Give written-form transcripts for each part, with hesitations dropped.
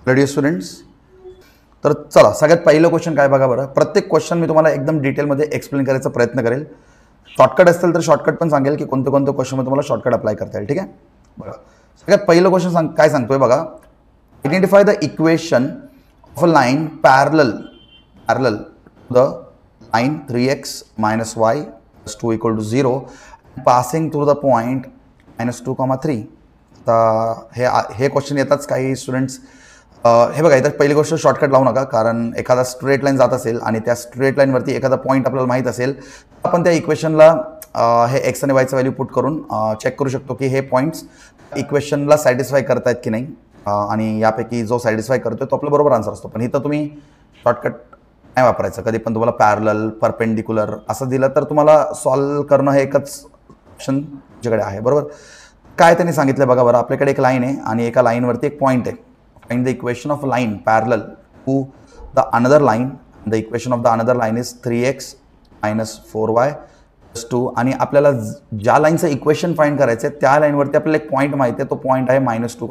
Radio students, तर चला सगळ्यात पहिलं क्वेश्चन काय बघा बरं. प्रत्येक क्वेश्चन मी तुम्हाला एकदम डिटेलमध्ये एक्सप्लेन करायचा प्रयत्न करेल. शॉर्टकट असेल तर शॉर्टकट पण सांगेल की कोणते कोणते क्वेश्चनमध्ये तुम्हाला शॉर्टकट अप्लाय करता येईल. ठीक आहे, बघा सगळ्यात पहिलं क्वेश्चन काय सांगतोय बघा. Identify the equation of a line parallel the line 3x - y + 2 = 0 passing through the point -2, 3. आता हे क्वेश्चन येताच काही स्टुडंट्स हे बघा, इथं पहिली गोष्ट शॉर्टकट लावू नका, कारण एखादा स्ट्रेट लाईन जात असेल आणि त्या स्ट्रेट लाईनवरती एखादा पॉईंट आपल्याला माहीत असेल तर आपण त्या इक्वेशनला हे एक्स आणि वायचं व्हॅल्यू पुट करून चेक करू शकतो की हे पॉईंट्स इक्वेशनला सॅटिस्फाय करतायत की नाही, आणि यापैकी जो सॅटिस्फाय करतोय तो आपला बरोबर आन्सर असतो. पण इथं तुम्ही शॉर्टकट नाही वापरायचं. कधी पण तुम्हाला पॅरलल, परपेंडिक्युलर असं दिलं तर तुम्हाला सॉल्व्ह करणं हे एकच ऑप्शन तुमच्याकडे आहे. बरोबर, काय त्यांनी सांगितलं बघा बरं. आपल्याकडे एक लाईन आहे आणि एका लाईनवरती एक पॉईंट आहे. Find the equation of line parallel to the another line. The equation of the another line is 3x - 4y + 2. आणि आपल्याला ज्या लाईनचं इक्वेशन फाइंड करायचं आहे त्या लाईनवरती आपल्याला एक पॉईंट माहिती आहे. तो पॉईंट आहे -2,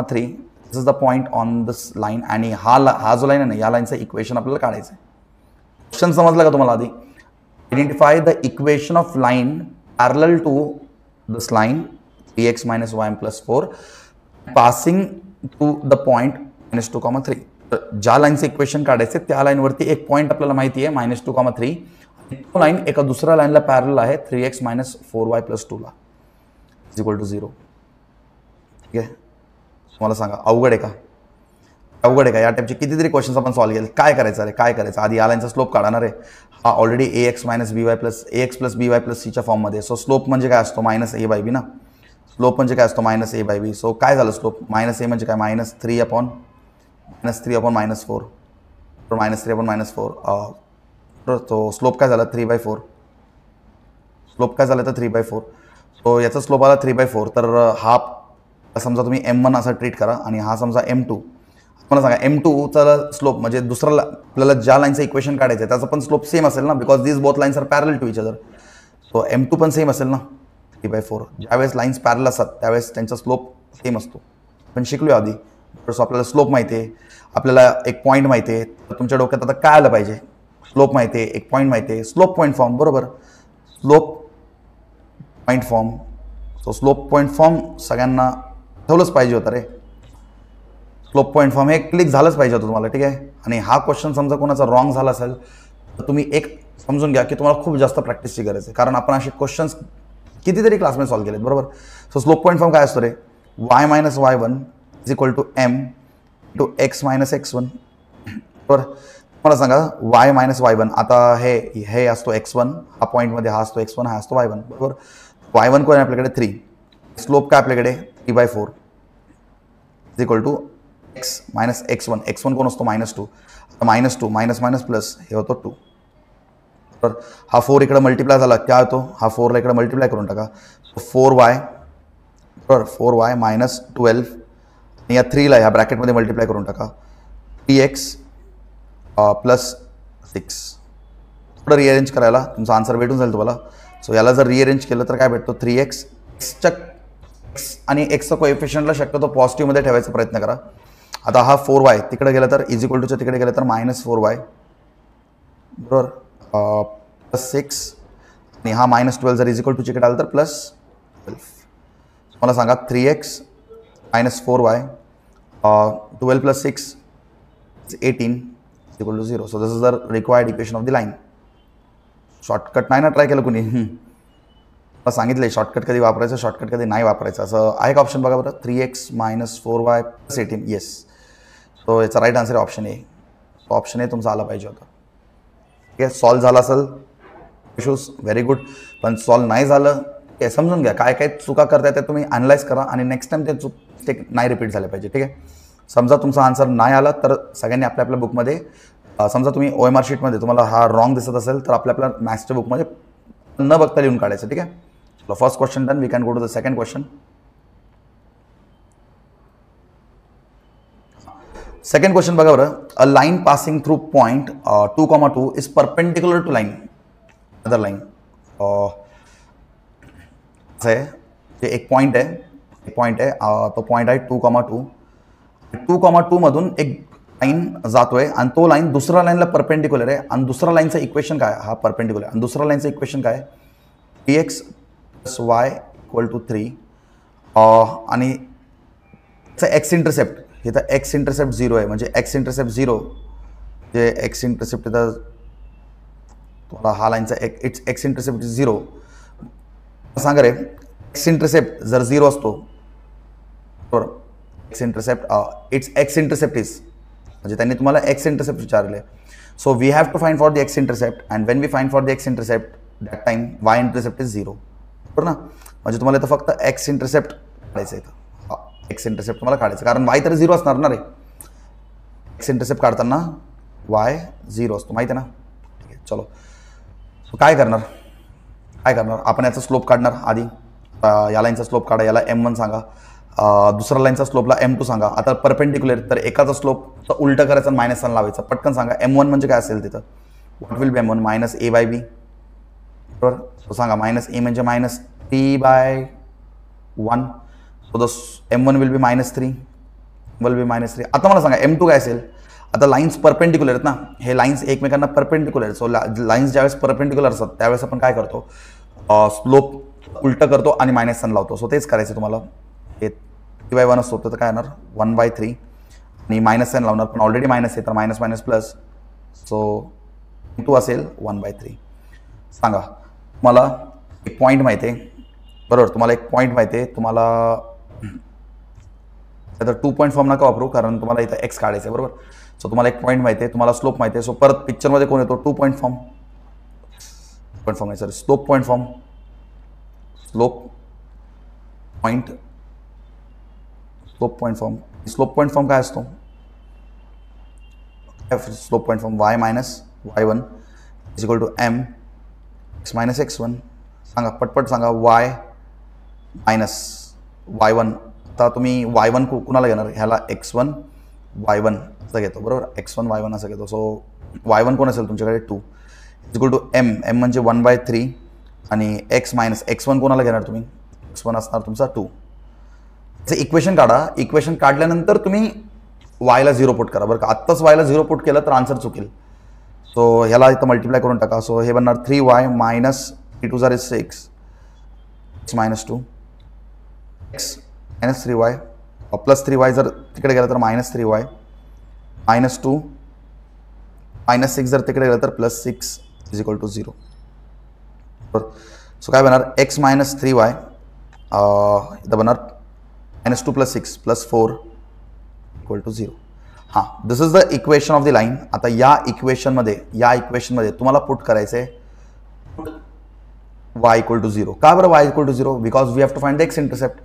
3. This is the point on this line. आणि हा जो लाईन आहे ना, या लाईनचं इक्वेशन आपल्याला काढायचं आहे. क्वेश्चन समजलं का तुम्हाला? आधी identify the equation of line parallel to this line 3x - y + 4 passing to the point -2, 3. ज्या लाईनचं इक्वेशन काढायचे त्या लाईनवरती एक पॉईंट आपल्याला माहिती आहे -2, 3. तो लाईन एका दुसऱ्या लाईनला पॅरलल आहे 3x - 4y + 2 = 0. ठीक आहे, तुम्हाला सांगा अवघड आहे का? अवघड आहे का? या टाईपचे कितीतरी क्वेश्चन्स आपण सॉल्व्ह केले. काय करायचं रे, काय करायचं? आधी या लाईनचा स्लोप काढणार आहे. हा already ax - by + by + c च्या फॉर्ममध्ये. सो स्लोप म्हणजे काय असतो? -a/b ना. स्लोप म्हणजे काय असतो? -a/b. सो काय झालं स्लोप? -a म्हणजे काय? -3 upon -4. तो स्लोप काय झाला? 3/4. स्लोप काय झालं तर 3/4. सो याचा स्लोप आला 3/4. तर हा समजा तुम्ही m1 असं ट्रीट करा आणि हा समजा m2. मला सांगा m2चा स्लोप म्हणजे दुसरा आपल्याला ज्या लाईनचं इक्वेशन काढायचं आहे त्याचा पण स्लोप सेम असेल ना, because this both lines are parallel to each other. So m2 पण सेम असेल ना, 3/4. ज्यावेळेस लाईन्स पॅरल असतात त्यावेळेस त्यांचा स्लोप सेम असतो. पण शिकलो आधी. सो आपल्याला स्लोप माहिती आहे, आपल्याला एक पॉईंट माहिती आहे. तर तुमच्या डोक्यात आता काय आलं पाहिजे? स्लोप माहिती आहे, एक पॉईंट माहिती आहे, स्लोप पॉईंट फॉर्म. बरोबर, slope point form. So slope point form सगळ्यांना ठेवलंच पाहिजे होतं रे. स्लोप पॉईंट फॉर्म हे क्लिक झालंच पाहिजे होतं तुम्हाला. ठीक आहे, आणि हा क्वेश्चन समजा कोणाचा रॉंग झाला असेल तर तुम्ही एक समजून घ्या की तुम्हाला खूप जास्त प्रॅक्टिसची गरज आहे, कारण आपण असे क्वेश्चन्स कितीतरी क्लासमध्ये सॉल्व्ह केलेत. बरोबर, सो स्लोप पॉईंट फॉर्म काय असतो रे? y - y1 = m × x - x1. बरोबर, मला सांगा y - y1. आता हे असतो x1, हा पॉईंटमध्ये हा असतो x1, हा असतो y1. बरोबर, y1 कोण आहे आपल्याकडे? 3. स्लोप काय आपल्याकडे? 3/4 = x - x1. x1 कोण असतो? -2. -2 - प्लस हे होतो 2. तर हा 4 इकडे मल्टिप्लाय झाला, काय होतो? हा 4ला इकडे मल्टिप्लाय करून टाका. 4y, बरोबर, 4y - 12 आणि या 3ला ह्या ब्रॅकेटमध्ये मल्टिप्लाय करून टाका. 3x + 6. थोडं रिअरेंज करायला तुमचा आन्सर भेटून जाईल तुम्हाला. सो याला जर रिअरेंज केलं तर काय भेटतो? 3x. एक्सच्या आणि एक्सचा कोएफिशियंटला शक्यतो पॉझिटिव्हमध्ये ठेवायचा प्रयत्न करा. आता हा 4y तिकडे गेला तर = तिकडे गेलं तर -4y. बरोबर, +6 आणि हा -12 जर = चिकडे आलं तर +12. मला सांगा 3x - 4y 12 + 6 = 18 = 0. So this is the required equation of the line. Shortcut नाही ना ट्राय केलं कुणी? मला सांगितलं शॉर्टकट कधी वापरायचं, शॉर्टकट कधी नाही वापरायचं. असं आहे का ऑप्शन? बघा बरं. 3x - 4y + 18. येस, सो याचा राईट आन्सर आहे ऑप्शन ए. ऑप्शन ए तुमचा आला पाहिजे होता. ठीक आहे, सॉल्व्ह झाला असेल इश्यूज, व्हेरी गुड. पण सॉल्व्ह नाही झालं हे समजून घ्या, काय काय चुका करताय ते तुम्ही अनलाइज करा आणि नेक्स्ट टाइम ते चूक नाही रिपीट झाले पाहिजे. ठीक आहे, समजा तुमचा आन्सर नाही आला तर सगळ्यांनी आपल्या आपल्या बुकमध्ये, समजा तुम्ही OMR शीटमध्ये तुम्हाला हा रॉंग दिसत असेल तर आपल्या आपल्या मॅथ्सच्या बुकमध्ये न बघता लिहून काढायचं. ठीक आहे, चलो first question done. We can go to the second question. Second question बघा बरं. A line passing through point 2, 2 is perpendicular to line other line. एक पॉईंट आहे, तो पॉईंट आहे 2, 2 2,2 मधून एक लाईन जातोय आणि तो लाईन दुसऱ्या लाईनला परपेंडिक्युलर आहे आणि दुसऱ्या लाईनचं इक्वेशन काय, हा परपेंडिक्युलर आणि दुसऱ्या लाईनचं इक्वेशन काय, 3x + y = 3 आणि एक्स इंटरसेप्ट इथं एक्स इंटरसेप्ट 0 आहे, म्हणजे एक्स इंटरसेप्ट 0 जे एक्स इंटरसेप्ट इथं तुम्हाला हा लाईनचा एक्स इंटरसेप्ट 0 सांगा रे. एक्स इंटरसेप्ट जर 0 असतो बरोबर, x intercept x intercept is, म्हणजे त्यांनी तुम्हाला एक्स इंटरसेप्ट विचारले. So we have to find for the x intercept and when we find for the x intercept that time y intercept is 0 बरोबर ना. म्हणजे तुम्हाला इथं फक्त एक्स इंटरसेप्ट काढायचं इथं, एक्स इंटरसेप्ट तुम्हाला काढायचं कारण वाय तर 0 असणार ना रे. एक्स इंटरसेप्ट काढताना वाय 0 असतो माहिती आहे ना. ठीक आहे, चलो काय करणार आपण याचा स्लोप काढणार. आधी या लाईनचा स्लोप काढा, याला M1 सांगा, दुसऱ्या लाईनचा स्लोपला M2 सांगा. आता परपेंडिक्युलर तर एकाचा स्लोप उलटं करायचं मायनस वन लावायचं. पटकन सांगा M1 म्हणजे काय असेल तिथं. What will B M1 -a/b बरोबर. सो सांगा -a म्हणजे -3/1. So the M1 will be -3 will be -3. आता मला सांगा M2 काय असेल. आता लाईन्स परपेंडिक्युलर आहेत ना, हे लाईन्स एकमेकांना परपेंडिक्युलर आहेत. सो लाईन्स ज्यावेळेस परपेंडिक्युलर असतात त्यावेळेस आपण काय करतो, स्लोप उलटं करतो आणि -1 लावतो. सो तेच करायचं तुम्हाला. हे 3/1 असतो तर काय येणार 1/3 आणि -1 लावणार, पण ऑलरेडी मायनस आहे तर minus minus plus. So M2 असेल 1/3. सांगा तुम्हाला एक पॉईंट माहिती आहे बरोबर, तुम्हाला एक पॉईंट माहिती आहे. तुम्हाला आता 2 पॉईंट फॉर्म नका वापरू कारण तुम्हाला इथं एक्स काढायचं आहे बरोबर. सो तुम्हाला एक पॉईंट माहिती आहे, तुम्हाला स्लोप माहिती आहे. सो परत पिक्चरमध्ये कोण येतो, 2 पॉईंट फॉर्म, नाही sorry slope point form, slope point form. Slope point form काय असतो, slope point form y - y1 = m x - x1. सांगा पटपट सांगा y - y1. आता तुम्ही y1 कुणाला घेणार, ह्याला x1 y1 असं घेतो बरोबर, x1 y1 असं घेतो. सो y1 कोण असेल तुमच्याकडे 2 = m म्हणजे 1/3 आणि x - x1 कोणाला घेणार तुम्ही, x1 असणार तुमचा 2. इक्वेशन काढा. इक्वेशन काढल्यानंतर तुम्ही वायला 0 पुट करा बरं का. आत्ताच वायला 0 पुट केलं तर आन्सर चुकेल. सो ह्याला इथं मल्टिप्लाय करून टाका. सो हे बनणार 3y - 3 2 6 x -2 x -3y plus 3y जर तिकडे गेलं तर -3y -2 -6 जर तिकडे गेलं तर +6 = 0 बरोबर. सो काय बनणार x - 3y इथं बनणार -2 + 6 + 4 = 0. हां, this is the equation of the line. आता या इक्वेशनमध्ये तुम्हाला पुट करायचं आहे y = 0. का बरं y = 0? Because we have to find the x intercept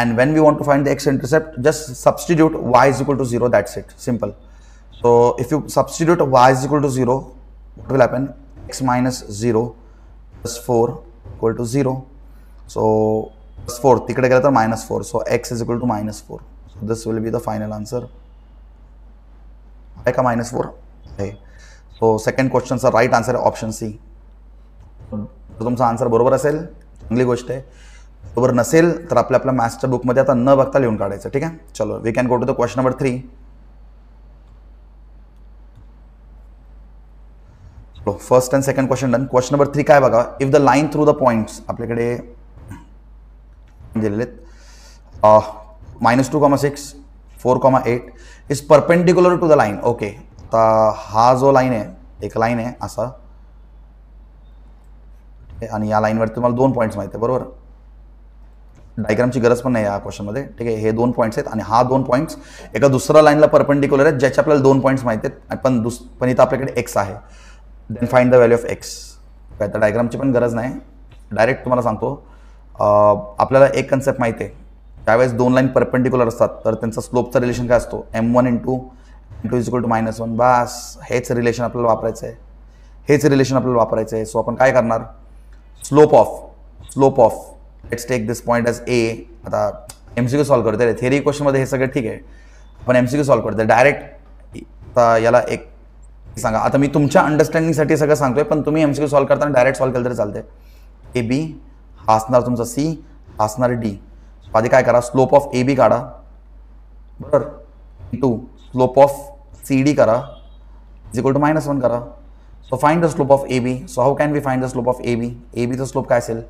and when we want to find the x intercept just substitute y = 0, that's it, simple. So if you substitute y = 0 what will happen, x - 0 + 4 = 0. So +4 तिकडे गेलं तर -4. So x = -4. So this will be the final answer. आहे का -4 आहे. So second questionचा right answer आहे option C. तुमचा answer बरोबर असेल चांगली गोष्ट आहे, बरोबर नसेल तर आपल्या मॅथ्सच्या बुकमध्ये आता न बघता लिहून काढायचं. ठीक आहे, चलो we can go to the question number 3. First and second question done. Question number 3 काय बघा, if the line through the points आपल्याकडे दिलेले -2,6 4,8 is perpendicular to the line. Okay, आता हा जो लाईन आहे एक लाईन आहे असा आणि या लाईनवरती तुम्हाला 2 पॉईंट्स माहिती आहे बरोबर. डायग्रामची गरज पण नाही या क्वेश्चनमध्ये. ठीक आहे, हे 2 पॉईंट्स आहेत आणि हा 2 पॉईंट्स एका दुसऱ्या लाईनला परपेंडिक्युलर आहेत ज्याचे आपल्याला 2 पॉईंट्स माहिती आहेत पण इथं आपल्याकडे एक्स आहे. Then find the value of x. काय तर डायग्रामची पण गरज नाही, डायरेक्ट तुम्हाला सांगतो. आपल्याला एक कन्सेप्ट माहिती आहे, त्यावेळेस 2 लाईन परपेंडिक्युलर असतात तर त्यांचा स्लोपचा रिलेशन काय असतो, m1 × m2 = -1. बस हेच रिलेशन आपल्याला वापरायचं आहे. सो आपण काय करणार, slope of let's take this point as A. आता MCQ सॉल्व करते, थेरी क्वेश्चनमध्ये हे सगळं ठीक आहे, आपण MCQ सॉल्व करते डायरेक्ट. आता याला एक सांगा, आता मी तुमच्या अंडरस्टँडिंगसाठी सगळं सांगतोय पण तुम्ही MCQ सॉल्व करताना डायरेक्ट सॉल्व केलं तरी चालते. AB हा असणार तुमचा C, हा असणार D. आधी काय करा, स्लोप ऑफ AB काढा बरोबर. Into slope of C D करा इज इक्वल टू -1 करा. So find the slope of A B. So how can we find the slope of A B. A बीचा स्लोप काय असेल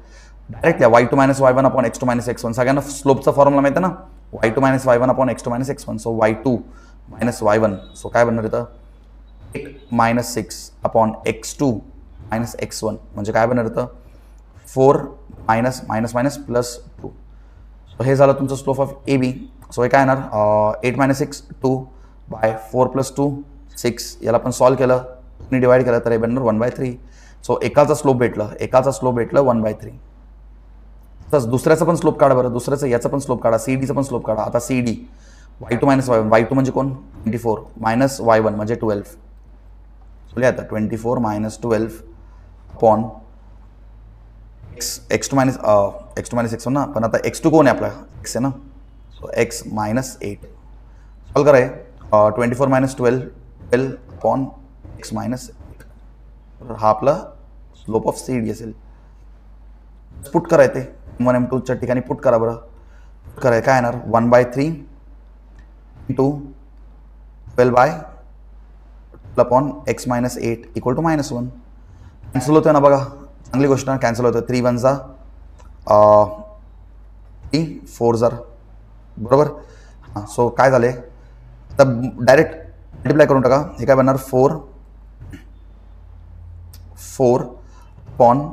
direct y2 - y1 upon x2 - x1. सगळ्यांना स्लोपचा formula माहिती आहे ना, y2 - y1 upon x2 - x1. So y2 - y1 so काय बनणार इथं 8 - 6 अपॉन x2 - x1 म्हणजे काय बनणार इथं 4 -+2. सो हे झालं तुमचं slope of A B. So हे काय येणार 8 - 6 2 बाय 4 + 2 6. याला आपण सॉल्व केलं डिवाइड केलं तर हे बनणार 1/3. सो एकाचा स्लोप भेटलं 1/3. तसं दुसऱ्याचं पण स्लोप काढा बरं. दुसऱ्याचं याचं पण स्लोप काढा, सी डीचं पण स्लोप काढा. आता C D y2 - y1. y2 म्हणजे कोण 24 मायनस y1 म्हणजे 12. बोलूया आता 24 - 12 अपॉन x2 - x1 ना. पण आता x2 कोण आहे आपला x आहे ना. सो x - 8 सॉल्व करा. 24 - 12 अपॉन x - 8. हा आपला स्लोप ऑफ सी डी असेल. पुट करा येते M1 M2च्या ठिकाणी पुट करा बरं. पुट करा काय येणार 1/3 into 12 upon x - 8 equal to -1. Cancel होतं ना बघा, चांगली गोष्ट ना. कॅन्सल होतं 3 1 जा 3 4 जा बरोबर. हां सो काय झाले तर डायरेक्ट मल्टिप्लाय करून टाका. हे काय बनणार 4 अपॉन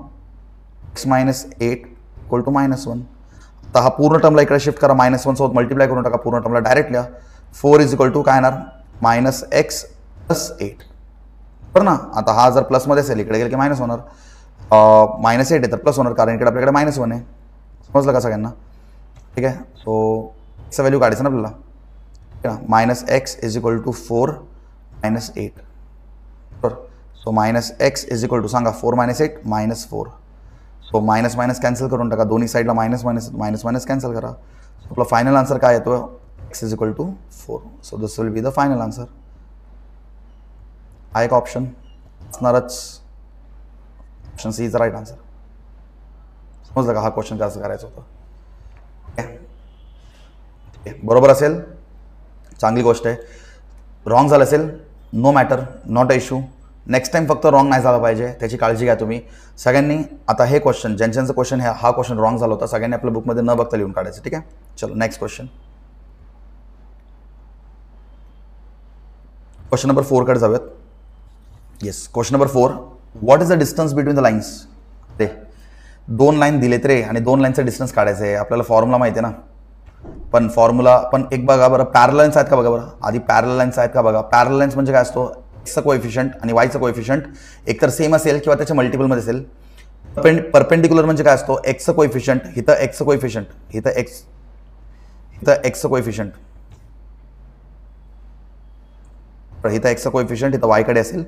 x - 8 इक्वल टू -1. आता हा पूर्ण टर्मला इकडे शिफ्ट करा, -1 सोबत मल्टिप्लाय करून टाका पूर्ण टर्मला. डायरेक्ट लिहा 4 इज इक्वल टू काय येणार -x + 8 बरं ना. आता हा जर प्लसमध्ये असेल इकडे गेलं की मायनस होणार. -8 आहे तर प्लस होणार कारण इकडे आपल्याकडे -1 आहे. समजलं का सगळ्यांना. ठीक आहे. सो एक्सचं व्हॅल्यू काढायचं ना आपल्याला. -x इज इक्वल टू 4 - 8 बरं. So -x is equal to सांगा 4 - 8 -4. सो मायनस कॅन्सल करून टाका. दोन्ही साईडला मायनस कॅन्सल करा. आपला फायनल आन्सर काय येतो x is equal to 4. So this will be the final answer. हा एक ऑप्शन असणारच. Option C is the right answer. समजलं का हा क्वेश्चन कसं करायचं होतं. बरोबर असेल चांगली गोष्ट आहे. रॉंग झालं असेल no matter, not a issue. Next time फक्त रॉंग नाही झालं पाहिजे त्याची काळजी घ्या तुम्ही सगळ्यांनी. आता हे क्वेश्चन ज्यांचं क्वेश्चन हा क्वेश्चन रॉंग झाला होता सगळ्यांनी आपल्या बुकमध्ये न बघता लिहून काढायचं. ठीक आहे. चलो नेक्स्ट क्वेश्चन. क्वेश्चन नंबर 4 कडे जाऊयात. Yes question number 4. What is the distance between the lines. ते 2 लाईन दिलेत रे आणि 2 लाईनचं डिस्टन्स काढायचं आहे. आपल्याला फॉर्म्युला माहिती आहे ना. पण फॉर्म्युला पण एक बघा बरं पॅरल लाईन्स आहेत का बघा बरं. आधी पॅरल लाईन्स आहेत का बघा. पॅरल लाईन्स म्हणजे काय असतो एक्सचं कोएफिशियंट आणि वायचं कोएफिशियंट एकतर सेम असेल किंवा त्याच्या मल्टिपलमध्ये असेल. परपेंडिक्युलर म्हणजे काय असतो एक्सचं कोएफिशियंट इथं एक्सचं कोएफिशियंट इथं एक्सचं कोएफिशियंट इथं एक्सचं कोएफिशियंट इथं वायकडे असेल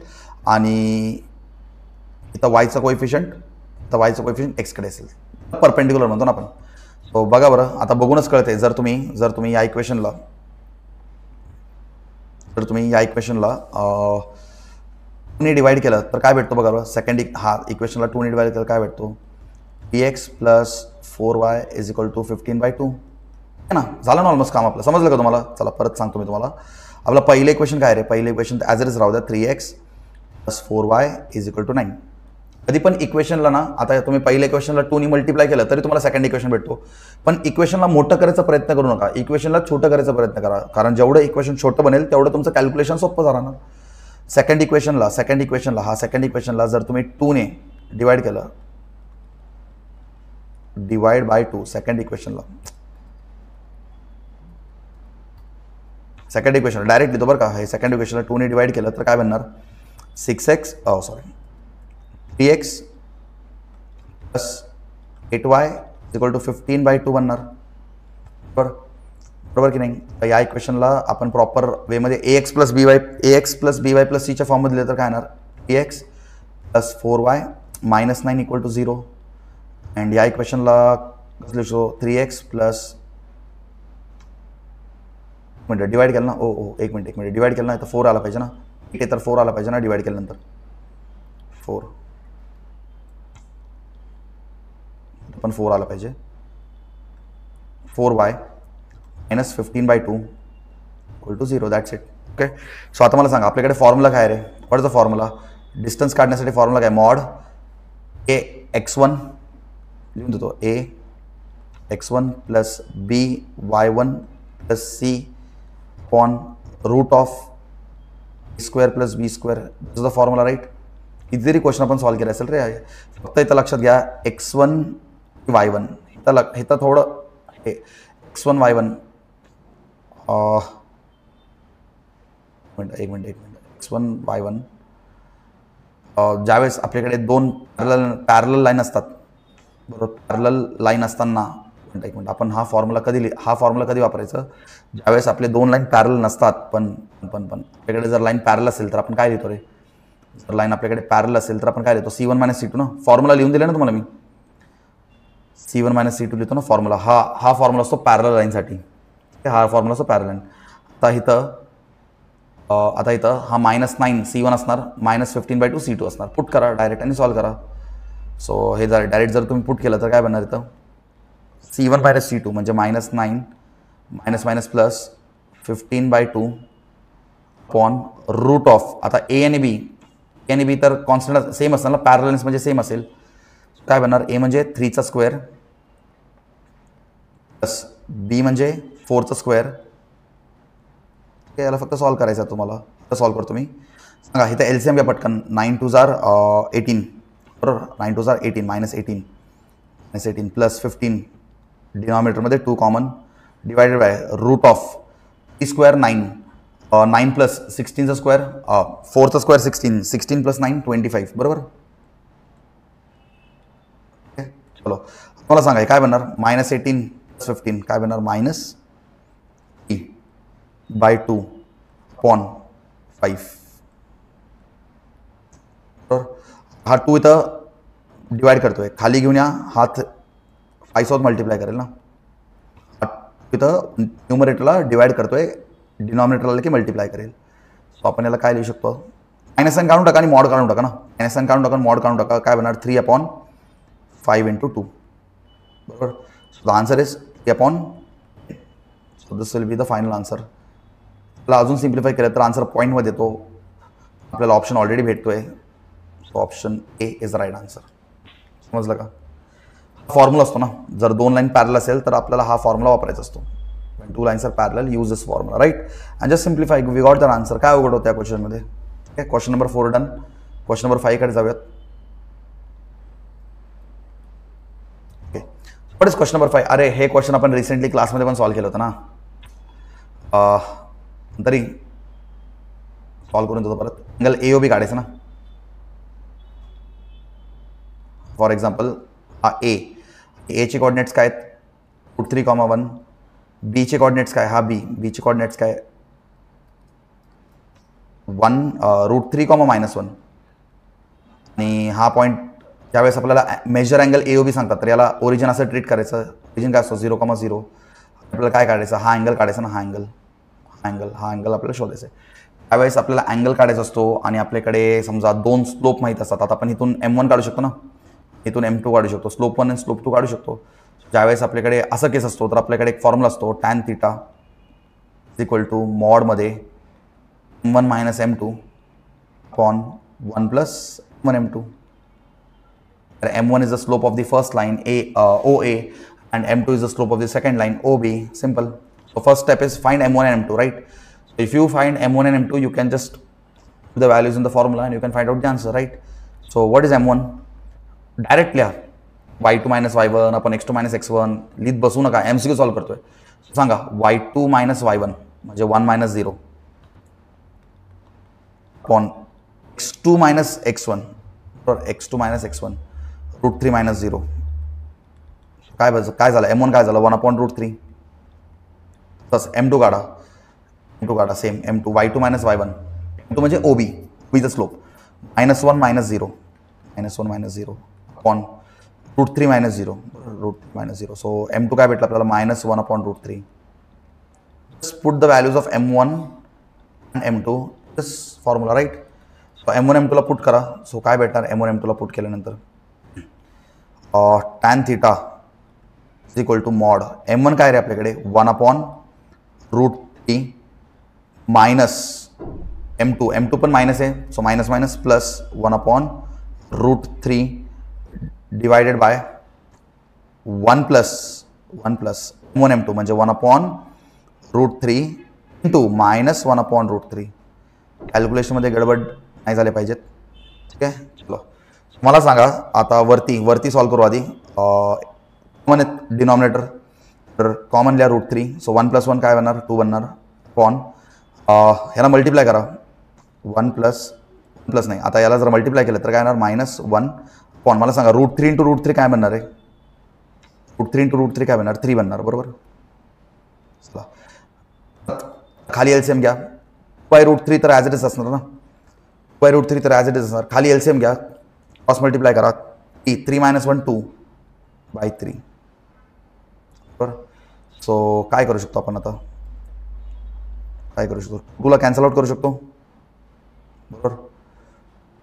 आणि इथं वायचं कोएफिशियंट एक्सकडे असेल. परपेंडिक्युलर म्हणतो ना आपण. सो बघा बरं आता बघूनच कळते. जर तुम्ही या इक्वेशनला ने डिवाइड केलं तर काय भेटतो बघा बरं. सेकंड हा इक्वेशनला 2 ने डिवाइड केलं काय भेटतो px + 4y is equal to 15/2 है ना. झालं ना ऑलमोस्ट काम आपलं. समजलं का तुम्हाला. चला परत सांगतो मी तुम्हाला. आपलं पहिलं इक्वेशन काय रे. पहिलं इक्वेशन ॲज इट इज राहू द्या 3x + 4y is equal to 9. कधी पण इक्वेशनला ना आता तुम्ही पहिल्या इक्वेशनला 2 ने मल्टिप्लाय केलं तरी तुम्हाला सेकंड इक्वेशन भेटतो. पण इक्वेशनला मोठं करायचा प्रयत्न करू नका. इक्वेशनला छोटं करायचा प्रयत्न करा कारण जेवढं इक्वेशन छोटं बनेल तेवढं तुमचं कॅल्क्युलेशन सोपं राहणार. सेकंड इक्वेशनला जर तुम्ही 2 ने डिवाइड केलं डिवाइड बाय 2 सेकंड इक्वेशनला डायरेक्ट लिहितो बरं का. हे सेकंड इक्वेशनला 2 ने डिवाइड केलं तर काय बनणार 3x + 8y इक्वल टू 15/2 बनणार. बरोबर की नाही. तर या इक्वेशनला आपण प्रॉपर वेमध्ये ax + by + c च्या फॉर्ममध्ये लिहिलं तर काय येणार px + 4y - 9 equal to 0. And या इक्वेशनला कसं लिहितो 3x + डिवाइड केलं ना. एक मिनिट डिवाइड केलं ना तर 4 आला पाहिजे ना. इथे तर 4 आला पाहिजे ना डिवाइड केल्यानंतर 4 पण 4 आला पाहिजे. 4y - 15/2 equal to 0. That's it. Okay. So आता मला सांगा आपल्याकडे फॉर्म्युला काय रे. What is the formula. Distance काढण्यासाठी फॉर्म्युला काय. मॉड ए x1 लिहून देतो. A x1 plus b y1 plus c upon root of square plus b square. This is the formula right. किती जरी क्वेश्चन आपण सॉल्व्ह केला असेल रे. फक्त इथं लक्षात घ्या x1 y1 इथं थोडं x1 y1 एक मिनिट x1 y1 ज्यावेळेस आपल्याकडे दोन पॅरलल लाईन असतात बरोबर. पॅरलल लाईन असताना एक मिनिट आपण हा फॉर्म्युला कधी वापरायचं. ज्यावेळेस आपले दोन लाईन पॅरलल नसतात पण आपल्याकडे जर लाईन पॅरल असेल तर आपण काय लिहितो रे. जर लाईन आपल्याकडे पॅरल असेल तर आपण काय लिहितो. C1 - C2 ना. फॉर्म्युला लिहून दिला ना तुम्हाला मी. C1 - C2 लिहितो ना फॉर्म्युला. हा फॉर्म्युला असतो पॅरलल लाईनसाठी. हा फॉर्म्युला असतो पॅरलल लाईन. आता इथं हा -9 C1 असणार. -15/2 C2 असणार. पुट करा डायरेक्ट आणि सॉल्व्ह करा. सो हे जर डायरेक्ट जर तुम्ही पुट केलं तर काय बनणार इथं. C1 - C2 म्हणजे -9 minus plus 15/2 upon root of. आता ए आणि बी तर कॉन्स्टंट सेम असणार ना. पॅरलन्स म्हणजे सेम असेल. काय बनणार. ए म्हणजे 3चा स्क्वेअर प्लस बी म्हणजे 4चा स्क्वेअर. याला फक्त सॉल्व्ह करायचं आहे तुम्हाला. सॉल्व्ह करतो मी. सांगा इथं LCM घ्या पटकन. 9 2 18 बरोबर. 9 2 18 -18 प्लस 15 डिनॉमिनेटरमध्ये 2 common divided by root of e square 9 plus 16चा स्क्वेअर 4चा स्क्वेअर 16 प्लस 9 25 बरोबर. चलो मला सांगा काय बनणार. -18 प्लस 15 काय बनणार. -3/2 अपॉन 5 बरोबर. हा 2 इथं डिवाइड करतोय. खाली घेऊन या. हात 5 सोबत मल्टिप्लाय करेल ना. इथं न्यूमरेटरला डिवाइड करतोय. डिनॉमिनेटरला की मल्टिप्लाय करेल. सो आपण याला काय लिहू शकतो. -n काढून टाका आणि मॉड काढून टाका ना. -n काढून टाका मॉड काढून टाका. काय बनणार 3/5 × 2 बरोबर. So the answer is 3/. So this will be the final answer. त्याला अजून सिम्प्लिफाय केलं तर आन्सर पॉईंटमध्ये येतो. आपल्याला ऑप्शन ऑलरेडी भेटतोय. So option A is the right answer. समजलं का. फॉर्म्युला असतो ना. जर दोन लाईन पॅरल असेल तर आपल्याला हा फॉर्म्युला वापरायचा असतो. when two lines are parallel use this formula, right? And just simplify. We got the answer. काय अवघड होतं या क्वेश्चन मध्ये. Okay. Question number 4 done. Question number 5 कडे जाऊयात. Okay. What is question number 5. अरे हे क्वेश्चन आपण रिसेंटली क्लासमध्ये पण सॉल्व्ह केलं होतं ना. तरी सॉल्व्ह करून देतो परत. अँगल AOB काढायचं ना. फॉर एक्झाम्पल हा ए चे कोऑर्डिनेट्स काय आहेत. √3, 1. बी चे कोऑर्डिनेट्स काय. हा बी चे कोऑर्डिनेट्स काय 1 √3, -1. आणि हा पॉईंट ज्यावेळेस आपल्याला मेजर अँगल AOB सांगतात तर याला ओरिजिन असं ट्रीट करायचं. ओरिजिन काय असतो 0,0. आपल्याला काय काढायचं. हा अँगल काढायचा ना. हा अँगल आपल्याला शोधायचं आहे. त्यावेळेस आपल्याला अँगल काढायचा असतो आणि आपल्याकडे समजा दोन स्लोप माहीत असतात. आता आपण इथून M1 काढू शकतो ना. इथून M2 काढू शकतो. स्लोप 1 आणि स्लोप 2 काढू शकतो. ज्यावेळेस आपल्याकडे असं केस असतो तर आपल्याकडे एक फॉर्म्युला असतो. tan θ = मॉडमध्ये M1 - M2 upon 1 + 1 M2. M1 is the slope of the first line OA and M2 is the slope of the second line OB. Simple. So first step is find M1 and M2, right? So if you find M1 and M2, you can just put the values in the formula and you can find out the answer, right? So what is M1? Directly y2 - y1 upon x2 - x1 लिहित बसू नका. MCQ solve करतोय. सांगा y2 - y1 म्हणजे 1 - 0 upon x2 - x1 x2 - x1 √3 - 0. काय झालं. M1 काय झालं 1/√3 प्लस M2 काढा. Same M2 y2 - y1. M2 म्हणजे OB with the slope -1 - 0 upon √3 - 0. So M2 काय भेटलं आपल्याला -1/√3. Just put the values of M1 and M2 this formula, right? So M1 M2 ला पुट करा. सो काय भेटणार. M1 M2 ला पुट केल्यानंतर tan θ = मॉड M1 काय रे आपल्याकडे 1/√3 मायनस M2 पण मायनस आहे, so minus minus plus 1/√3 divided by 1 plus M1 म्हणजे 1/√3 इंटू मायनस 1/√3. कॅल्क्युलेशनमध्ये गडबड नाही झाले पाहिजेत. ठीक आहे, चलो मला सांगा आता वरती सॉल्व करू आधी. कॉमन डिनॉमिनेटर, तर कॉमन लिहा √3, सो 1 + 1 काय बनणार 2 बनणार अपॉन ह्याला मल्टिप्लाय करा 1 प्लस नाही, आता याला जर मल्टिप्लाय केलं तर काय येणार -1 अपॉन मला सांगा √3 × √3 काय बनणार आहे. √3 × √3 काय बनणार 3 बनणार, बरोबर. चला खाली एलसीएम घ्या. √3 तर ॲज इट इज असणार ना, √3 तर ॲज इट इज असणार. खाली एलसीएम घ्या, क्रॉस मल्टिप्लाय करा 3 - 1 2/3, बरोबर. सो काय करू शकतो आपण आता, काय करू शकतो, 2ला कॅन्सल आउट करू शकतो, बरोबर.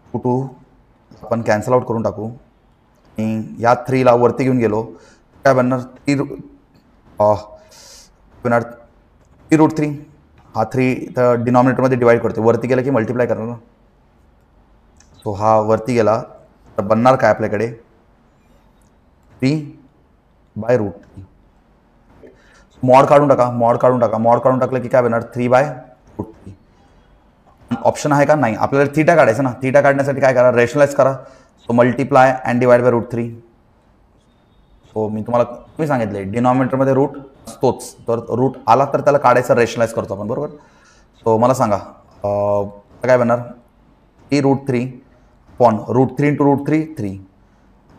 2 आपण कॅन्सल आउट करून टाकू आणि या 3ला वरती घेऊन गेलो काय बनणार 3√3. हा 3 तर डिनॉमिनेटरमध्ये डिवाइड करतो, वरती गेला की मल्टिप्लाय करणार ना. सो हा वरती गेला तर बनणार काय आपल्याकडे 3/√3. मॉड काढून टाकलं की काय बनणार 3/√3. ऑप्शन आहे का नाही, आपल्याला थीटा काढायचं ना. थीटा काढण्यासाठी काय करा, रेशनलाइज करा. So multiply and divide by √3. So तुम्ही सांगितले डिनॉमिनेटरमध्ये रूट असतोच, तर रूट आला तर त्याला काढायचं, रेशनलाइज करतो आपण, बरोबर. सो मला सांगा काय बनणार 3√3 अपॉन √3 × √3 3.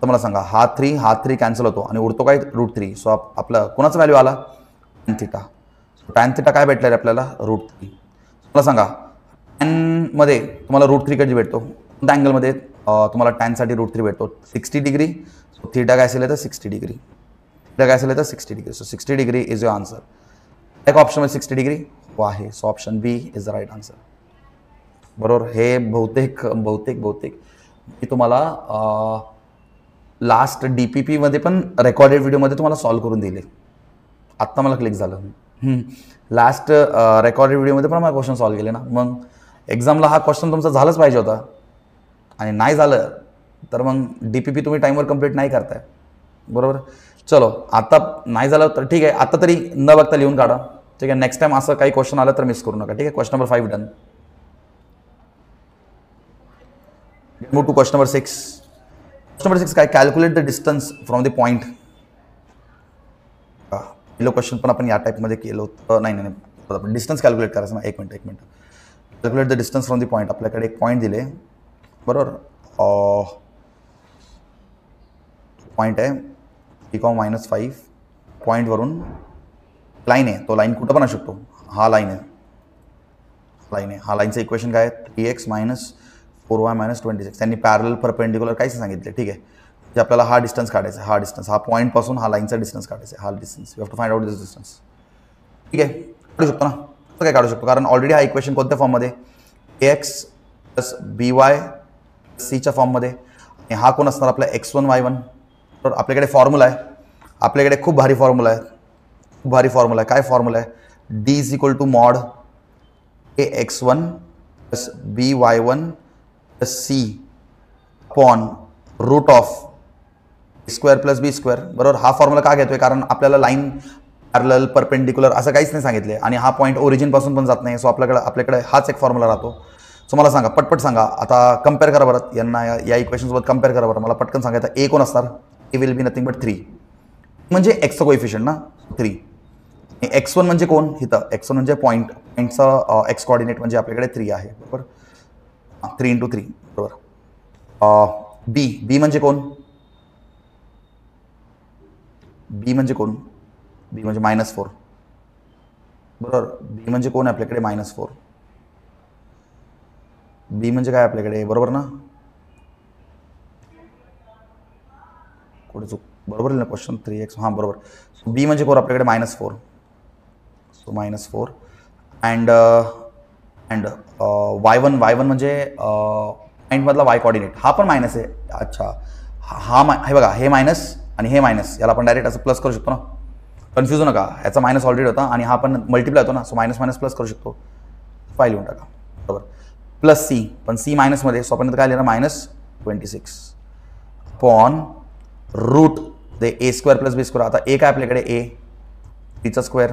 तर मला सांगा हा 3 कॅन्सल होतो आणि उरतो काय √3. सो आपलं कोणाचा व्हॅल्यू आला tan थिटा. tan थिटा काय भेटलं रे आपल्याला √3. मला सांगा टॅनमध्ये तुम्हाला √3 कधी भेटतो, कोणत्या अँगलमध्ये तुम्हाला टॅनसाठी √3 भेटतो 60 डिग्री. सो थिटा काय असेल तर 60 degree, so 60 degree is your answer. एक ऑप्शनमध्ये 60 डिग्री हो आहे, so option B is the right answer, बरोबर. हे बहुतेक मी तुम्हाला लास्ट DPP मध्ये पण रेकॉर्डेड व्हिडिओमध्ये तुम्हाला सॉल्व करून दिले. आत्ता मला क्लिक झालं, लास्ट रेकॉर्डेड व्हिडिओमध्ये पण मला क्वेश्चन सॉल्व केले ना. मग एक्झामला हा क्वेश्चन तुमचा झालाच पाहिजे होता, आणि नाही झालं तर मग DPP तुम्ही टाईमवर कंप्लीट नाही करताय, बरोबर. चलो आता नाही झालं तर ठीक आहे, आता तरी न बघता लिहून काढा. ठीक आहे, नेक्स्ट टाइम असं काही क्वेश्चन आलं तर मिस करू नका. ठीक आहे, question number 5 done. Move to question number 6. Question number 6 काय, calculate the distance from the point. पहिलं क्वेश्चन पण आपण या टाईपमध्ये केलं होतं. नाही डिस्टन्स कॅल्क्युलेट करायचं ना. एक minute calculate the distance from the point. आपल्याकडे एक पॉईंट दिले, बरोबर. पॉईंट आहे (-5). पॉईंटवरून लाईन आहे, तो लाईन कुठं पण असू शकतो. हा लाईन आहे. हा लाईनचं इक्वेशन काय आहे 3x - 4y - 26. त्यांनी पॅरलल परपेंडिक्युलर काहीच सांगितले. ठीक आहे, जे आपल्याला हा डिस्टन्स काढायचा आहे, हा डिस्टन्स, हा पॉईंटपासून हा लाईनचा डिस्टन्स काढायचा आहे, हा distance. You have to find out this distance. ठीक आहे, काढू शकतो ना. कसं काय काढू शकतो, कारण ऑलरेडी हा इक्वेशन कोणत्या फॉर्ममध्ये ax + by c फॉर्ममध्ये, आणि हा कोण असणार आपला x1 y1. तर आपल्याकडे फॉर्म्युला आहे, आपल्याकडे खूप भारी फॉर्म्युला आहे. काय फॉर्म्युला आहे, d = mod ax1 + by1 + c upon √(a² + b²). बरोबर. हा फॉर्म्युला का घेतोय, कारण आपल्याला लाईन पॅरलल परपेंडिक्युलर असं काहीच नाही सांगितले, आणि हा पॉईंट ओरिजिन पासून पण जात नाही. सो आपल्याकडे हाच एक फॉर्म्युला राहतो. सो मला सांगा, पटपट सांगा आता, कम्पेअर करा बरं यांना, या इक्वेशनसोबत कम्पेअर करा बरं. मला पटकन सांगायचं ए कोण असणार, ए विल बी नथिंग बट 3, म्हणजे एक्सचं कोएफिशियंट ना 3. x1 म्हणजे कोण, इथं x1 म्हणजे पॉईंटचा एक्स कॉर्डिनेट म्हणजे आपल्याकडे 3 आहे, बरोबर. 3 × 3, बरोबर. बी म्हणजे कोण, बी म्हणजे -4, बरोबर. बी म्हणजे कोण आहे आपल्याकडे -4. बी म्हणजे काय आपल्याकडे, बरोबर ना. कुठे चूक, बरोबर आहे ना क्वेश्चन 3x, हां बरोबर. सो बी म्हणजे कोण आपल्याकडे -4. सो -4 अँड y1 म्हणजे पॉईंटमधला y कॉर्डिनेट, हा पण मायनस आहे. अच्छा, हा हे बघा, हे मायनस आणि हे मायनस, याला आपण डायरेक्ट असं प्लस करू शकतो ना. कन्फ्यूज नका, ह्याचा मायनस ऑलरेडी होता आणि हा पण मल्टिप्लाय होतो ना. सो मायनस प्लस करू शकतो. 5 लिहून टाका, बरोबर. प्लस सी, पण सी मायनसमध्ये, सो आपण काय लिहिणार -26 अपॉन रूट दे ए स्क्वेअर प्लस बी स्क्वेअर. आता ए काय आपल्याकडे ए, बीचा स्क्वेअर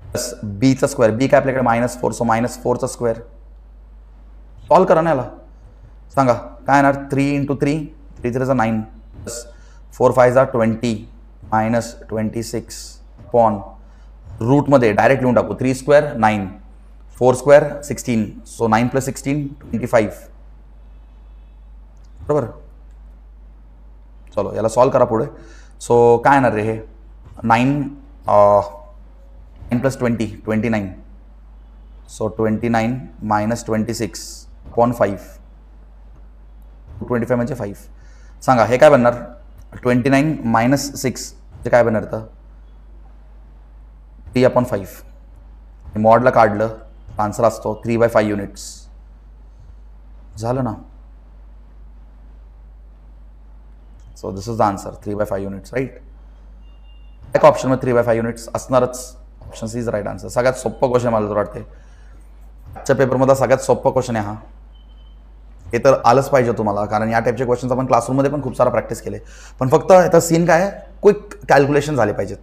प्लस बीचा स्क्वेअर, बी काय आपल्याकडे -4, सो -4चा स्क्वेअर. सॉल्व करा ना याला, सांगा काय येणार. 3 × 3, 3 3 9 प्लस 4 5 20 -26 अपॉन रूटमध्ये डायरेक्ट लिहून टाकू. 3 स्क्वेअर 9, 4 स्क्वेअर 16, सो 9 + 16 25, बरोबर. चलो याला सॉल्व करा पुढे. सो काय येणार रे हे 9 + 20 29, सो 29 -26 अपॉन 5, 25 म्हणजे 5. सांगा हे काय बनणार. 29 - 6 ते काय बनणार तर 3/5. मॉडला काढलं आन्सर असतो 3/5 युनिट्स. झालं ना. So this is the answer 3/5 units, right. एक ऑप्शन मध्ये 3/5 युनिट्स असणारच. Option C is right answer. सगळ्यात सोपं क्वेश्चन मला तर वाटते आजच्या पेपरमधला सगळ्यात सोपं क्वेश्चन आहे हा. हे तर आलंच पाहिजे तुम्हाला, कारण या टाईपचे क्वेश्चन्स आपण क्लासरूममध्ये पण खूप सारा प्रॅक्टिस केले. पण फक्त याचा सीन काय आहे, क्विक कॅल्क्युलेशन झाले पाहिजेत.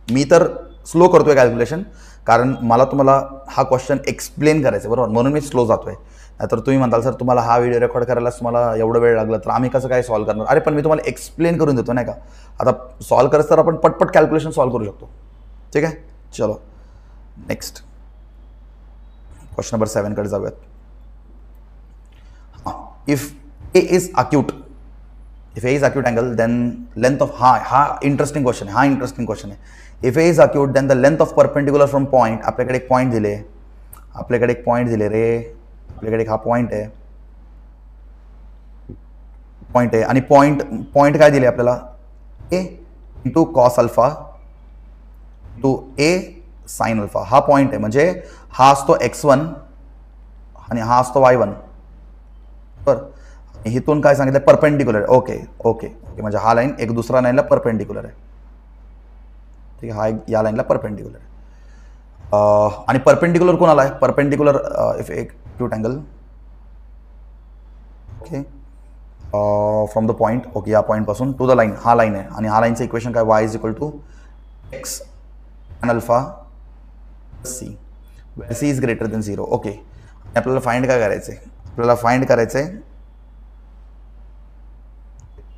मी तर स्लो करतोय कॅल्क्युलेशन, कारण मला तुम्हाला हा क्वेश्चन एक्सप्लेन करायचा, बरोबर, म्हणून मी स्लो जातोय. तर तुम्ही म्हणताल सर तुम्हाला हा व्हिडिओ रेकॉर्ड करायला तुम्हाला एवढं वेळ लागला तर आम्ही कसं काय सॉल्व करणार. अरे पण मी तुम्हाला एक्सप्लेन करून देतो नाही का. आता सॉल्व करत तर आपण पटपट कॅल्क्युलेशन सॉल्व करू शकतो. ठीक आहे, चलो नेक्स्ट क्वेश्चन नंबर 7 कडे जाऊयात. If A is acute, if A is acute angle then length of, हा इंटरेस्टिंग क्वेश्चन आहे, हा इंटरेस्टिंग क्वेश्चन आहे. If A is acute then the length of perpendicular from point, आपल्याकडे एक पॉईंट दिले, आपल्याकडे एक पॉईंट दिले रे, आपल्याकडे एक हा पॉईंट आहे, पॉईंट आहे आणि पॉईंट काय दिले आपल्याला, ए इंटू कॉस अल्फा टू ए साइन अल्फा. हा पॉईंट आहे, म्हणजे हा असतो x1 आणि हा असतो y1, बरं. इथून काय सांगितलं परपेंडिक्युलर आहे. ओके ओके ओके, म्हणजे हा लाईन एक दुसरा लाईनला परपेंडिक्युलर आहे. ठीक आहे, हा या लाईनला परपेंडिक्युलर आहे. आणि परपेंडिक्युलर कोणाला आहे, परपेंडिक्युलर इफ एक acute angle, okay, from the point, okay, या पॉईंट पासून टू द लाईन, हा लाईन आहे आणि हा लाईनचं इक्वेशन काय, y = x tan alpha c, c is greater than 0. Okay, आपल्याला फाइंड काय करायचं आहे, आपल्याला फाइंड करायचं आहे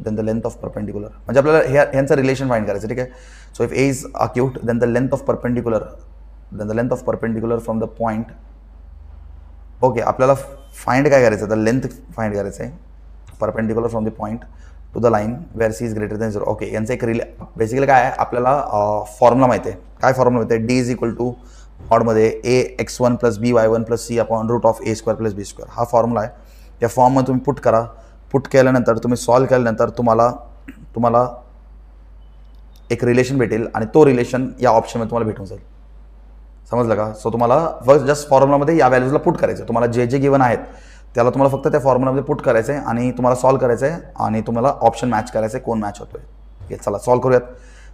then the length of perpendicular, म्हणजे आपल्याला ह्यांचं रिलेशन फाइंड करायचं. ठीक आहे. So if A is acute then the length of perpendicular from the point. Okay, आपल्याला फाइंड काय करायचं, द लेंथ फाइंड करायचं आहे perpendicular from the point to the line where C is greater than 0. Okay, यांचं एक basically काय आहे, आपल्याला फॉर्म्युला माहिती आहे. काय फॉर्म्युला माहिती आहे, डी इज इक्वल टू मॉडमध्ये a x1 + by1 + c upon √a² + b². हा फॉर्म्युला आहे. त्या फॉर्ममध्ये तुम्ही पुट करा. पुट केल्यानंतर तुम्ही सॉल्व केल्यानंतर तुम्हाला एक रिलेशन भेटेल आणि तो रिलेशन या ऑप्शनमध्ये तुम्हाला भेटून जाईल. समजलं का. सो तुम्हाला फक्त जस्ट फॉर्म्युलामध्ये या व्हॅल्यूजला पुट करायचं. तुम्हाला जे गिवन आहेत त्याला तुम्हाला फक्त त्या फॉर्म्युलामध्ये पुट करायचं आहे आणि तुम्हाला सॉल्व करायचं आहे आणि तुम्हाला ऑप्शन मॅच करायचं आहे, कोण मॅच होतोय. ठीक आहे, चला सॉल्व करूयात.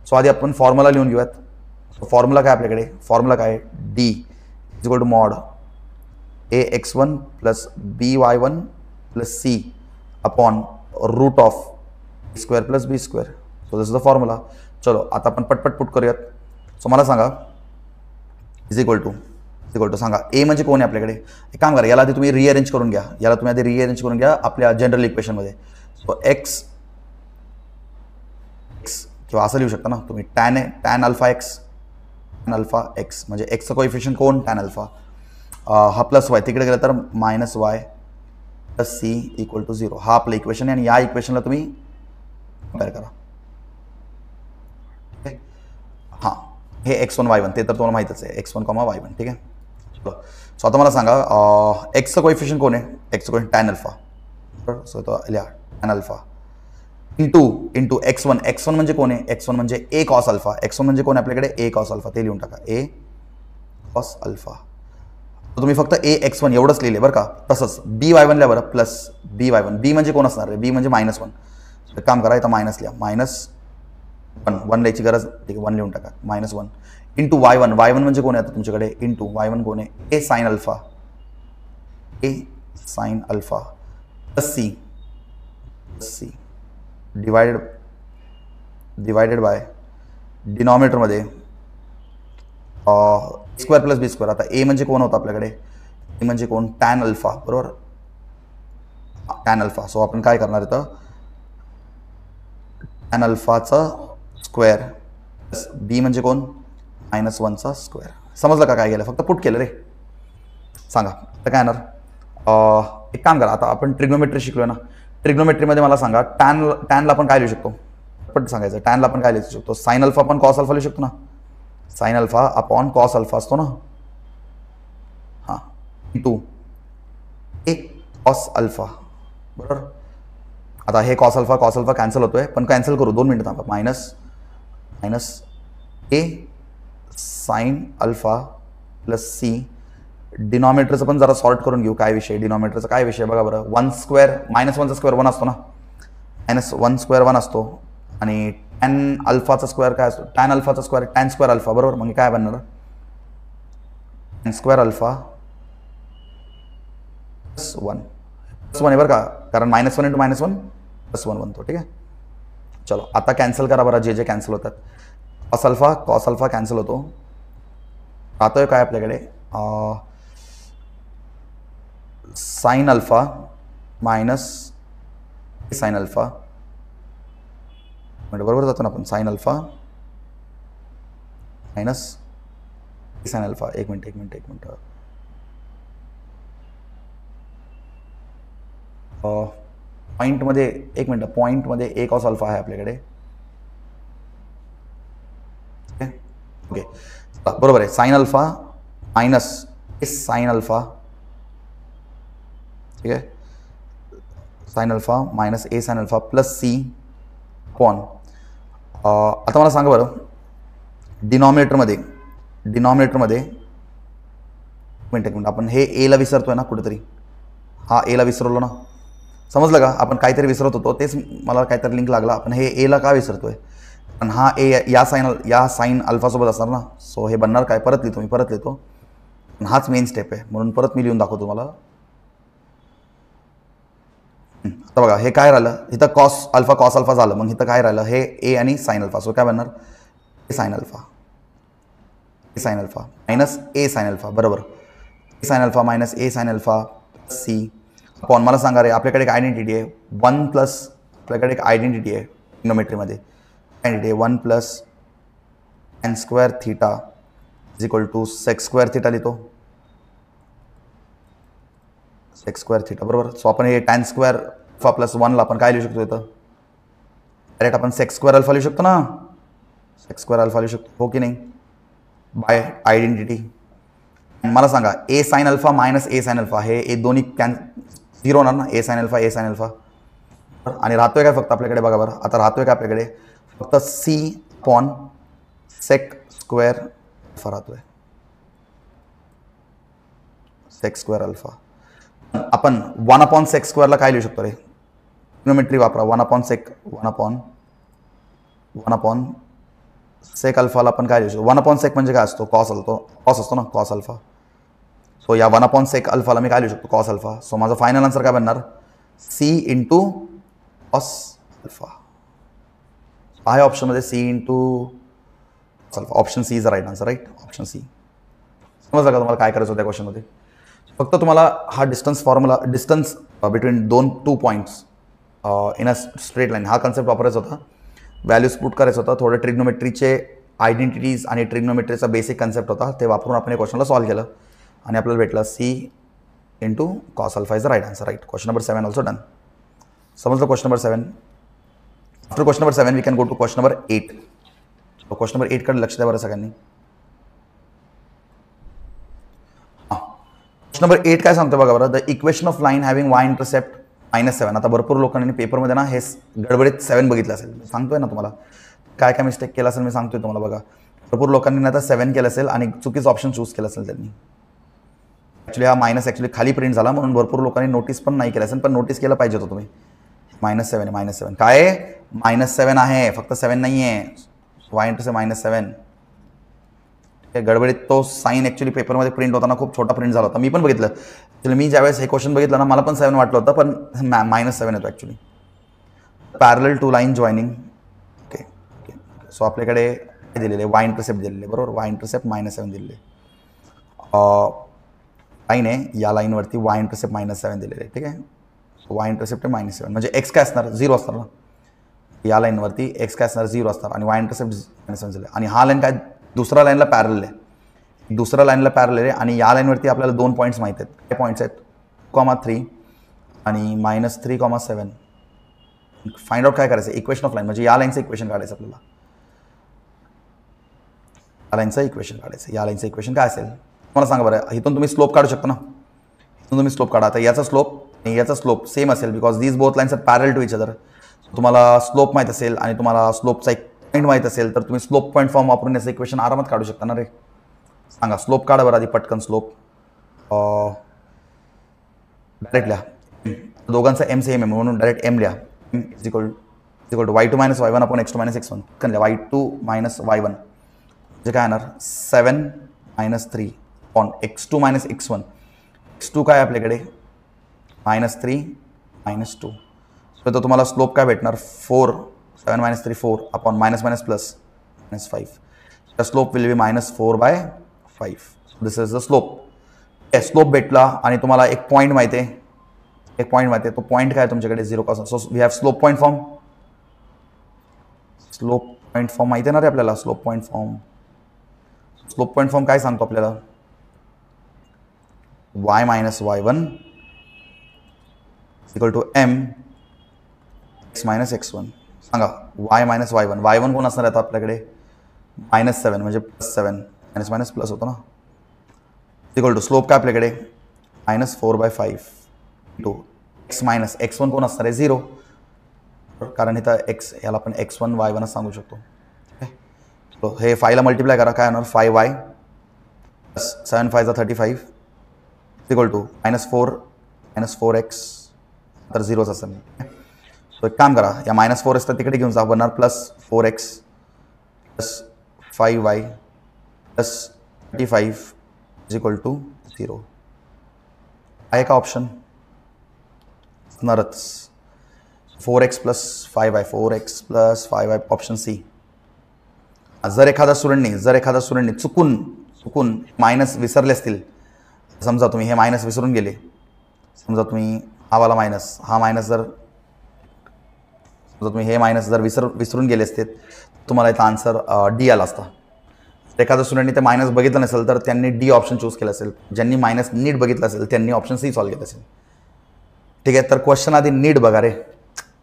सो आधी आपण फॉर्म्युला लिहून घेऊयात. सो फॉर्म्युला काय आपल्याकडे, फॉर्म्युला काय, D is equal to mod A x1 + by1 + c upon √a² + b². So this is the formula. चलो आता आपण पटपट पुट करूयात. सो मला सांगा इज इक्वल टू सांगा ए म्हणजे कोण आहे आपल्याकडे. एक काम करा, याला आधी तुम्ही रिअरेंज करून घ्या, आपल्या जनरल इक्वेशनमध्ये. सो एक्स किंवा असं लिहू शकता ना तुम्ही, टॅन अल्फा एक्स म्हणजे एक्सचं कोएफिशियंट कोण, टॅन अल्फा. हा प्लस वाय तिकडे गेला तर -y + c = 0. हा आपलं इक्वेशन आहे आणि या इक्वेशनला तुम्ही कंपेअर करा. हां, हे x1 y1 ते तर तुम्हाला माहितच आहे, x1, y1. ठीक आहे. सो आता मला सांगा एक्सचं कोएफिशियंट कोण आहे, एक्सचं कोएफिशियंट टॅन अल्फा. सो तो लिहा टॅन अल्फा इंटू x1 म्हणजे कोण आहे, x1 म्हणजे a cos अल्फा. x1 म्हणजे कोण आहे आपल्याकडे, a cos अल्फा. ते लिहून टाका, a cos अल्फा. तुम्ही फक्त a x1 एवढंच लिहिले बरं का. तसंच by1 ला बरं प्लस by1. b म्हणजे कोण असणार आहे, b म्हणजे -1. एक काम करा, इथं मायनस लिहा, -1 लिहायची गरज, ठीक आहे, 1 लिहून टाका, -1 इंटू y1, y1 म्हणजे कोण आहे आता तुमच्याकडे, इंटू y1 कोण आहे, a sine alpha, a sine alpha plus c divided by डिनॉमिनेटरमध्ये स्क्वेअर प्लस बी स्क्वेअर. आता ए म्हणजे कोण होतं आपल्याकडे, ए म्हणजे कोण, टॅन अल्फा, बरोबर, टॅन अल्फा. सो आपण काय करणार इथं, टॅन अल्फाचा स्क्वेअर प्लस बी म्हणजे कोण, -1चा स्क्वेअर. समजलं का काय केलं, फक्त पुट केलं रे. सांगा आता काय येणार. एक काम करा, आता आपण ट्रिग्नोमेट्री शिकलोय ना, ट्रिग्नोमेट्रीमध्ये मला सांगा टॅनला आपण काय लिहू शकतो, पट सांगायचं, टॅनला आपण काय लिहू शकतो, साइन अल्फा आपण कॉस अल्फा लिहू शकतो ना, sine alpha upon cos alpha असतो ना, हां, इंटू ए कॉस अल्फा, बरोबर. आता हे कॉस अल्फा कॅन्सल होतोय, पण कॅन्सल करू, 2 मिनिटं थांबा. Minus a sine alpha plus C. डिनॉमिनेटरचं पण जरा सॉर्ट करून घेऊ, काय विषय डिनॉमिनेटरचा, काय विषय बघा बरं. 1 स्क्वेअर -1चा स्क्वेअर 1 असतो ना, -1 स्क्वेअर 1 असतो, आणि टॅन अल्फाचा स्क्वेअर काय असतो, टॅन अल्फाचा स्क्वेअर टॅन स्क्वेअर अल्फा, बरोबर. मग काय बनणार, टॅन स्क्वेअर अल्फा +1 आहे बरं का, कारण -1 × -1 +1 बनतो, ठीक आहे. चलो आता कॅन्सल करा बरं, जे कॅन्सल होतात. कॉस अल्फा कॅन्सल होतो, राहतोय काय आपल्याकडे, sign alpha minus sine alpha, म्हणजे बरोबर जातो ना आपण, sign alpha minus sine alpha. एक मिनिट पॉईंटमध्ये, एक मिनिट, पॉईंटमध्ये ए कॉस अल्फा आहे आपल्याकडे, ओके बरोबर आहे. Sine alpha minus sine alpha, ठीक आहे, sine alpha minus a sine alpha plus c upon. आता मला सांगा बरं, डिनॉमिनेटरमध्ये मिनिट आपण हे एला विसरतोय ना कुठेतरी, हा एला विसरलो ना, समजलं का, आपण काहीतरी विसरत होतो, तेच मला काहीतरी लिंक लागला. आपण हे एला का विसरतोय, कारण हा ए या साइन अल्फासोबत असणार ना, सो हे बनणार काय, परत लिहितो, हाच मेन स्टेप आहे, म्हणून परत मी लिहून दाखवतो तुम्हाला. आता बघा हे काय राहिलं, इथं कॉस अल्फा झालं, मग इथं काय राहिलं, हे ए आणि साइन अल्फा, सो काय बनणार, ए sine alpha minus a sine alpha, बरोबर. ए sine alpha minus a sine alpha C upon. मला सांगा रे, आपल्याकडे एक आयडेंटिटी आहे 1 प्लस, आपल्याकडे एक आयडेंटिटी आहे ट्रिग्नोमेट्रीमध्ये, आयडेंटिटी आहे 1 plus tan square theta is equal to sec square theta लिहितो, सेक स्क्वेअर थीटा, बरोबर. सो आपण हे टॅन स्क्वेअर अल्फा प्लस 1ला आपण काय लिहू शकतो, इथं डायरेक्ट आपण सेक स्क्वेअर अल्फा लिहू शकतो ना, सेक स्क्वेअर अल्फा लिहू शकतो, हो की नाही, बाय आयडेंटिटी. मला सांगा a sine alpha minus a sine alpha, हे ए दोन्ही झिरो होणार ना, ए साइन अल्फा, आणि राहतोय काय फक्त आपल्याकडे, बघा बरं, आता राहतोय काय आपल्याकडे, फक्त c upon sec square alpha राहतोय, सेक स्क्वेअर अल्फा. आपण 1 अपॉन सेक स्क्वेअरला काय लिहू शकतो रे, ट्रिग्नोमेट्री वापरा, 1 अपॉन सेक अल्फाला आपण काय लिहू शकतो, 1 अपॉन सेक म्हणजे काय असतो, कॉस असतो ना, कॉस अल्फा. सो या 1 अपॉन सेक अल्फाला मी काय लिहू शकतो, कॉस अल्फा. सो माझं फायनल आन्सर काय बनणार, सी इंटू कॉस अल्फा. आहे ऑप्शनमध्ये c into alpha, option C is right answer, right, option c. समजलं का तुम्हाला काय करायचं होतं त्या क्वेश्चनमध्ये, फक्त तुम्हाला हा distance between 2 points in a straight line, हा कन्सेप्ट वापरायचा होता, व्हॅल्यूज पुट करायचं होतं, थोडं ट्रिग्नोमेट्रीचे आयडेंटिटीज आणि ट्रिग्नोमेट्रीचा बेसिक कन्सेप्ट होता, ते वापरून आपण या क्वेश्चनला सॉल्व्ह केलं, आणि आपल्याला भेटलं c into cos alpha is the right answer, right. Question number 7 also done. समजलं question number 7. After question number 7 we can go to question number 8. Question number 8 कडे लक्ष द्या बरं सगळ्यांनी. क्वेश्चन नंबर 8 काय सांगतो बघा बरं, the equation of line having Y intercept -7. आता भरपूर लोकांनी पेपरमध्ये ना हे गडबडीत 7 बघितलं असेल, सांगतोय ना तुम्हाला काय काय मिस्टेक केला असेल, मी सांगतोय तुम्हाला. बघा भरपूर लोकांनी आता 7 केलं असेल आणि चुकीचं ऑप्शन चूज केलं असेल त्यांनी. ॲक्च्युली हा मायनस ॲक्च्युली खाली प्रिंट झाला, म्हणून भरपूर लोकांनी नोटीस पण नाही केलं असेल, पण नोटीस केलं पाहिजे होतं तुम्ही. -7 काय -7 आहे, फक्त 7 नाही आहे, वाय इंटू से -7. गडबडीत तो साईन ॲक्च्युली पेपरमध्ये प्रिंट होताना खूप छोटा प्रिंट झाला होता, मी पण बघितलं. ॲक्च्युली मी ज्यावेळेस हे क्वेश्चन बघितलं ना, मला पण 7 वाटलं होतं, पण -7 येतो actually. Parallel to line joining. Okay okay. So आपल्याकडे हे दिलेले वाय इंटरसेप्ट दिलेले, बरोबर. वाय इंटरसेप्ट -7 दिलेले. लाईन आहे, या लाईनवरती वाय इंटरसेप्ट -7 दिलेले, ठीक आहे. वाय इंटरसेप्ट -7 म्हणजे एक्स काय असणार, 0 असणार ना. या लाईनवरती एक्स काय असणार, 0 असणार आणि वाय इंटरसेप्ट -7 दिले. आणि हा लाईन काय दुसऱ्या लाईनला पॅरलल आहे, दुसऱ्या लाईनला पॅरलल आहे. आणि या लाईनवरती आपल्याला 2 पॉईंट्स माहीत आहेत. काय पॉईंट्स आहेत, 2,3 आणि -3,7. फाइंड आउट काय करायचं, इक्वेशन ऑफ लाईन, म्हणजे या लाईनचं इक्वेशन काढायचं आपल्याला. या लाईनचं इक्वेशन काढायचं. या लाईनचं इक्वेशन काय असेल मला सांगा बरं. इथून तुम्ही स्लोप काढू शकता ना, इथून तुम्ही स्लोप काढा. आता याचा स्लोप आणि याचा स्लोप सेम असेल, because these both lines are parallel to each other. तुम्हाला स्लोप माहीत असेल आणि तुम्हाला स्लोपचा एक पॉईंट माहीत असेल, तर तुम्ही स्लोप पॉईंट फॉर्म वापरून याचं इक्वेशन आरामात काढू शकता ना रे. सांगा स्लोप काढा बरं आधी पटकन. स्लोप डायरेक्ट लिहा, दोघांचा एम सेम आहे म्हणून डायरेक्ट एम लिहा. Is equal to y2 - y1 upon x2 - x1. कन लिहा y2 - y1 म्हणजे काय येणार, 7 - 3 अपॉन x2 - x1. x2 काय आपल्याकडे -3 - 2. तर तुम्हाला स्लोप काय भेटणार, 4. 7 - 3 4 upon -+ -5. The slope will be -4/5. This is the slope. Slope भेटला आणि तुम्हाला एक पॉईंट माहिती आहे, एक पॉईंट माहिती आहे. तो पॉईंट काय तुमच्याकडे 0 पासून. So we have slope point form. Slope point form माहिती आहे ना रे आपल्याला. Slope point form, slope point form काय सांगतो आपल्याला, y - y1 equal to m x - x1. सांगा y - y1. y1 कोण असणार आहे आपल्याकडे, -7 म्हणजे +7, -+ होतो ना. इक्वल टू स्लोप काय आपल्याकडे -4/5 टू x - x1 कोण असणार आहे, 0. कारण इथं x याला आपण x1 y1 सांगू शकतो. हे 5 ला मल्टिप्लाय करा, काय होणार 5y + 7 5 35 इक्वल टू -4 - 4x, तर 0च असेल. सो एक काम करा, या -4x तर तिकडे घेऊन जा, बनणार +4x + 5y + 35 is equal to 0. आहे का ऑप्शन, असणारच. 4x + 5y, 4x + 5y option C. जर एखादा स्टुडंटनी चुकून मायनस विसरले असतील, समजा तुम्ही हे मायनस विसरून गेले, समजा तुम्ही हा वाला मायनस, हा मायनस जर समजा तुम्ही हे मायनस जर विसरून गेले असते, तुम्हाला इथं आन्सर डी आला असता. एखाद्या स्टुडंटनी ते मायनस बघितलं नसेल तर त्यांनी डी ऑप्शन चूज केलं असेल. ज्यांनी मायनस नीट बघितलं असेल त्यांनी ऑप्शन सी सॉल्व्ह केलं असेल. ठीक आहे, तर क्वेश्चन आधी नीट बघा रे.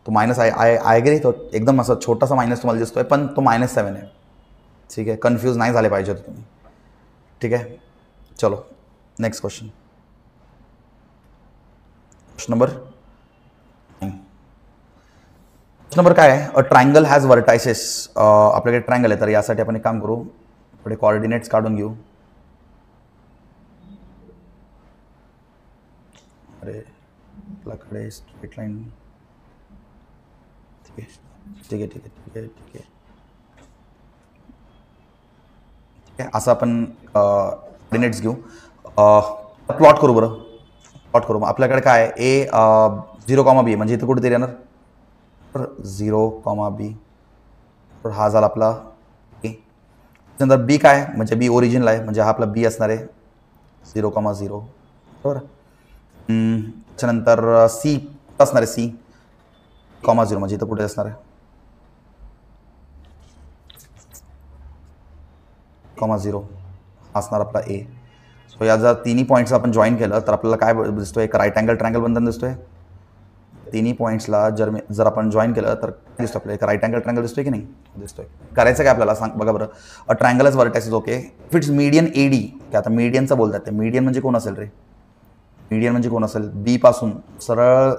तो मायनस आय ॲग्री, तो एकदम असा छोटासा मायनस तुम्हाला दिसतोय, पण तो -7 आहे. ठीक आहे, कन्फ्यूज नाही झाले पाहिजे तुम्ही. ठीक आहे, चलो नेक्स्ट क्वेश्चन. क्वेश्चन नंबर काय आहे, अ ट्रायंगल हॅज व्हर्टायसेस. आपल्याकडे ट्रायंगल आहे, तर यासाठी आपण एक काम करू, थोडे कोऑर्डिनेट्स काढून घेऊ. अरे आपल्याकडे स्ट्रेट लाईन, ठीक आहे ठीक आहे ठीक आहे ठीक आहे ठीक आहे. असं आपण कोऑर्डिनेट्स घेऊ, प्लॉट करू बरं. प्लॉट करू. आपल्याकडे काय आहे, ए 0,b म्हणजे इथं कुठेतरी येणार 0,b. तर हा झाला आपला ए. त्यानंतर बी काय म्हणजे बी ओरिजिनला आहे, म्हणजे हा आपला बी असणार आहे 0,0. बरोबर. त्याच्यानंतर सी असणार आहे, C,0 म्हणजे इथं कुठे असणार आहे 0 असणार आपला ए. सो या जर तिन्ही पॉईंट्स आपण जॉईन केलं तर आपल्याला काय दिसतोय, एक राईट अँगल ट्रायंगल बनताना दिसतोय. तिन्ही पॉईंट्सला जर आपण जॉईन केलं तर दिसतो आपल्याला एक राईट अँगल ट्रायंगल दिसतोय की नाही, दिसतोय. करायचं काय आपल्याला सांग बघा बरं. अ ट्रायंगलच vertices. Okay, if its median AD, की आता मीडियनचं बोलतात ते. मीडियन म्हणजे कोण असेल रे, मीडियन म्हणजे कोण असेल, बी पासून सरळ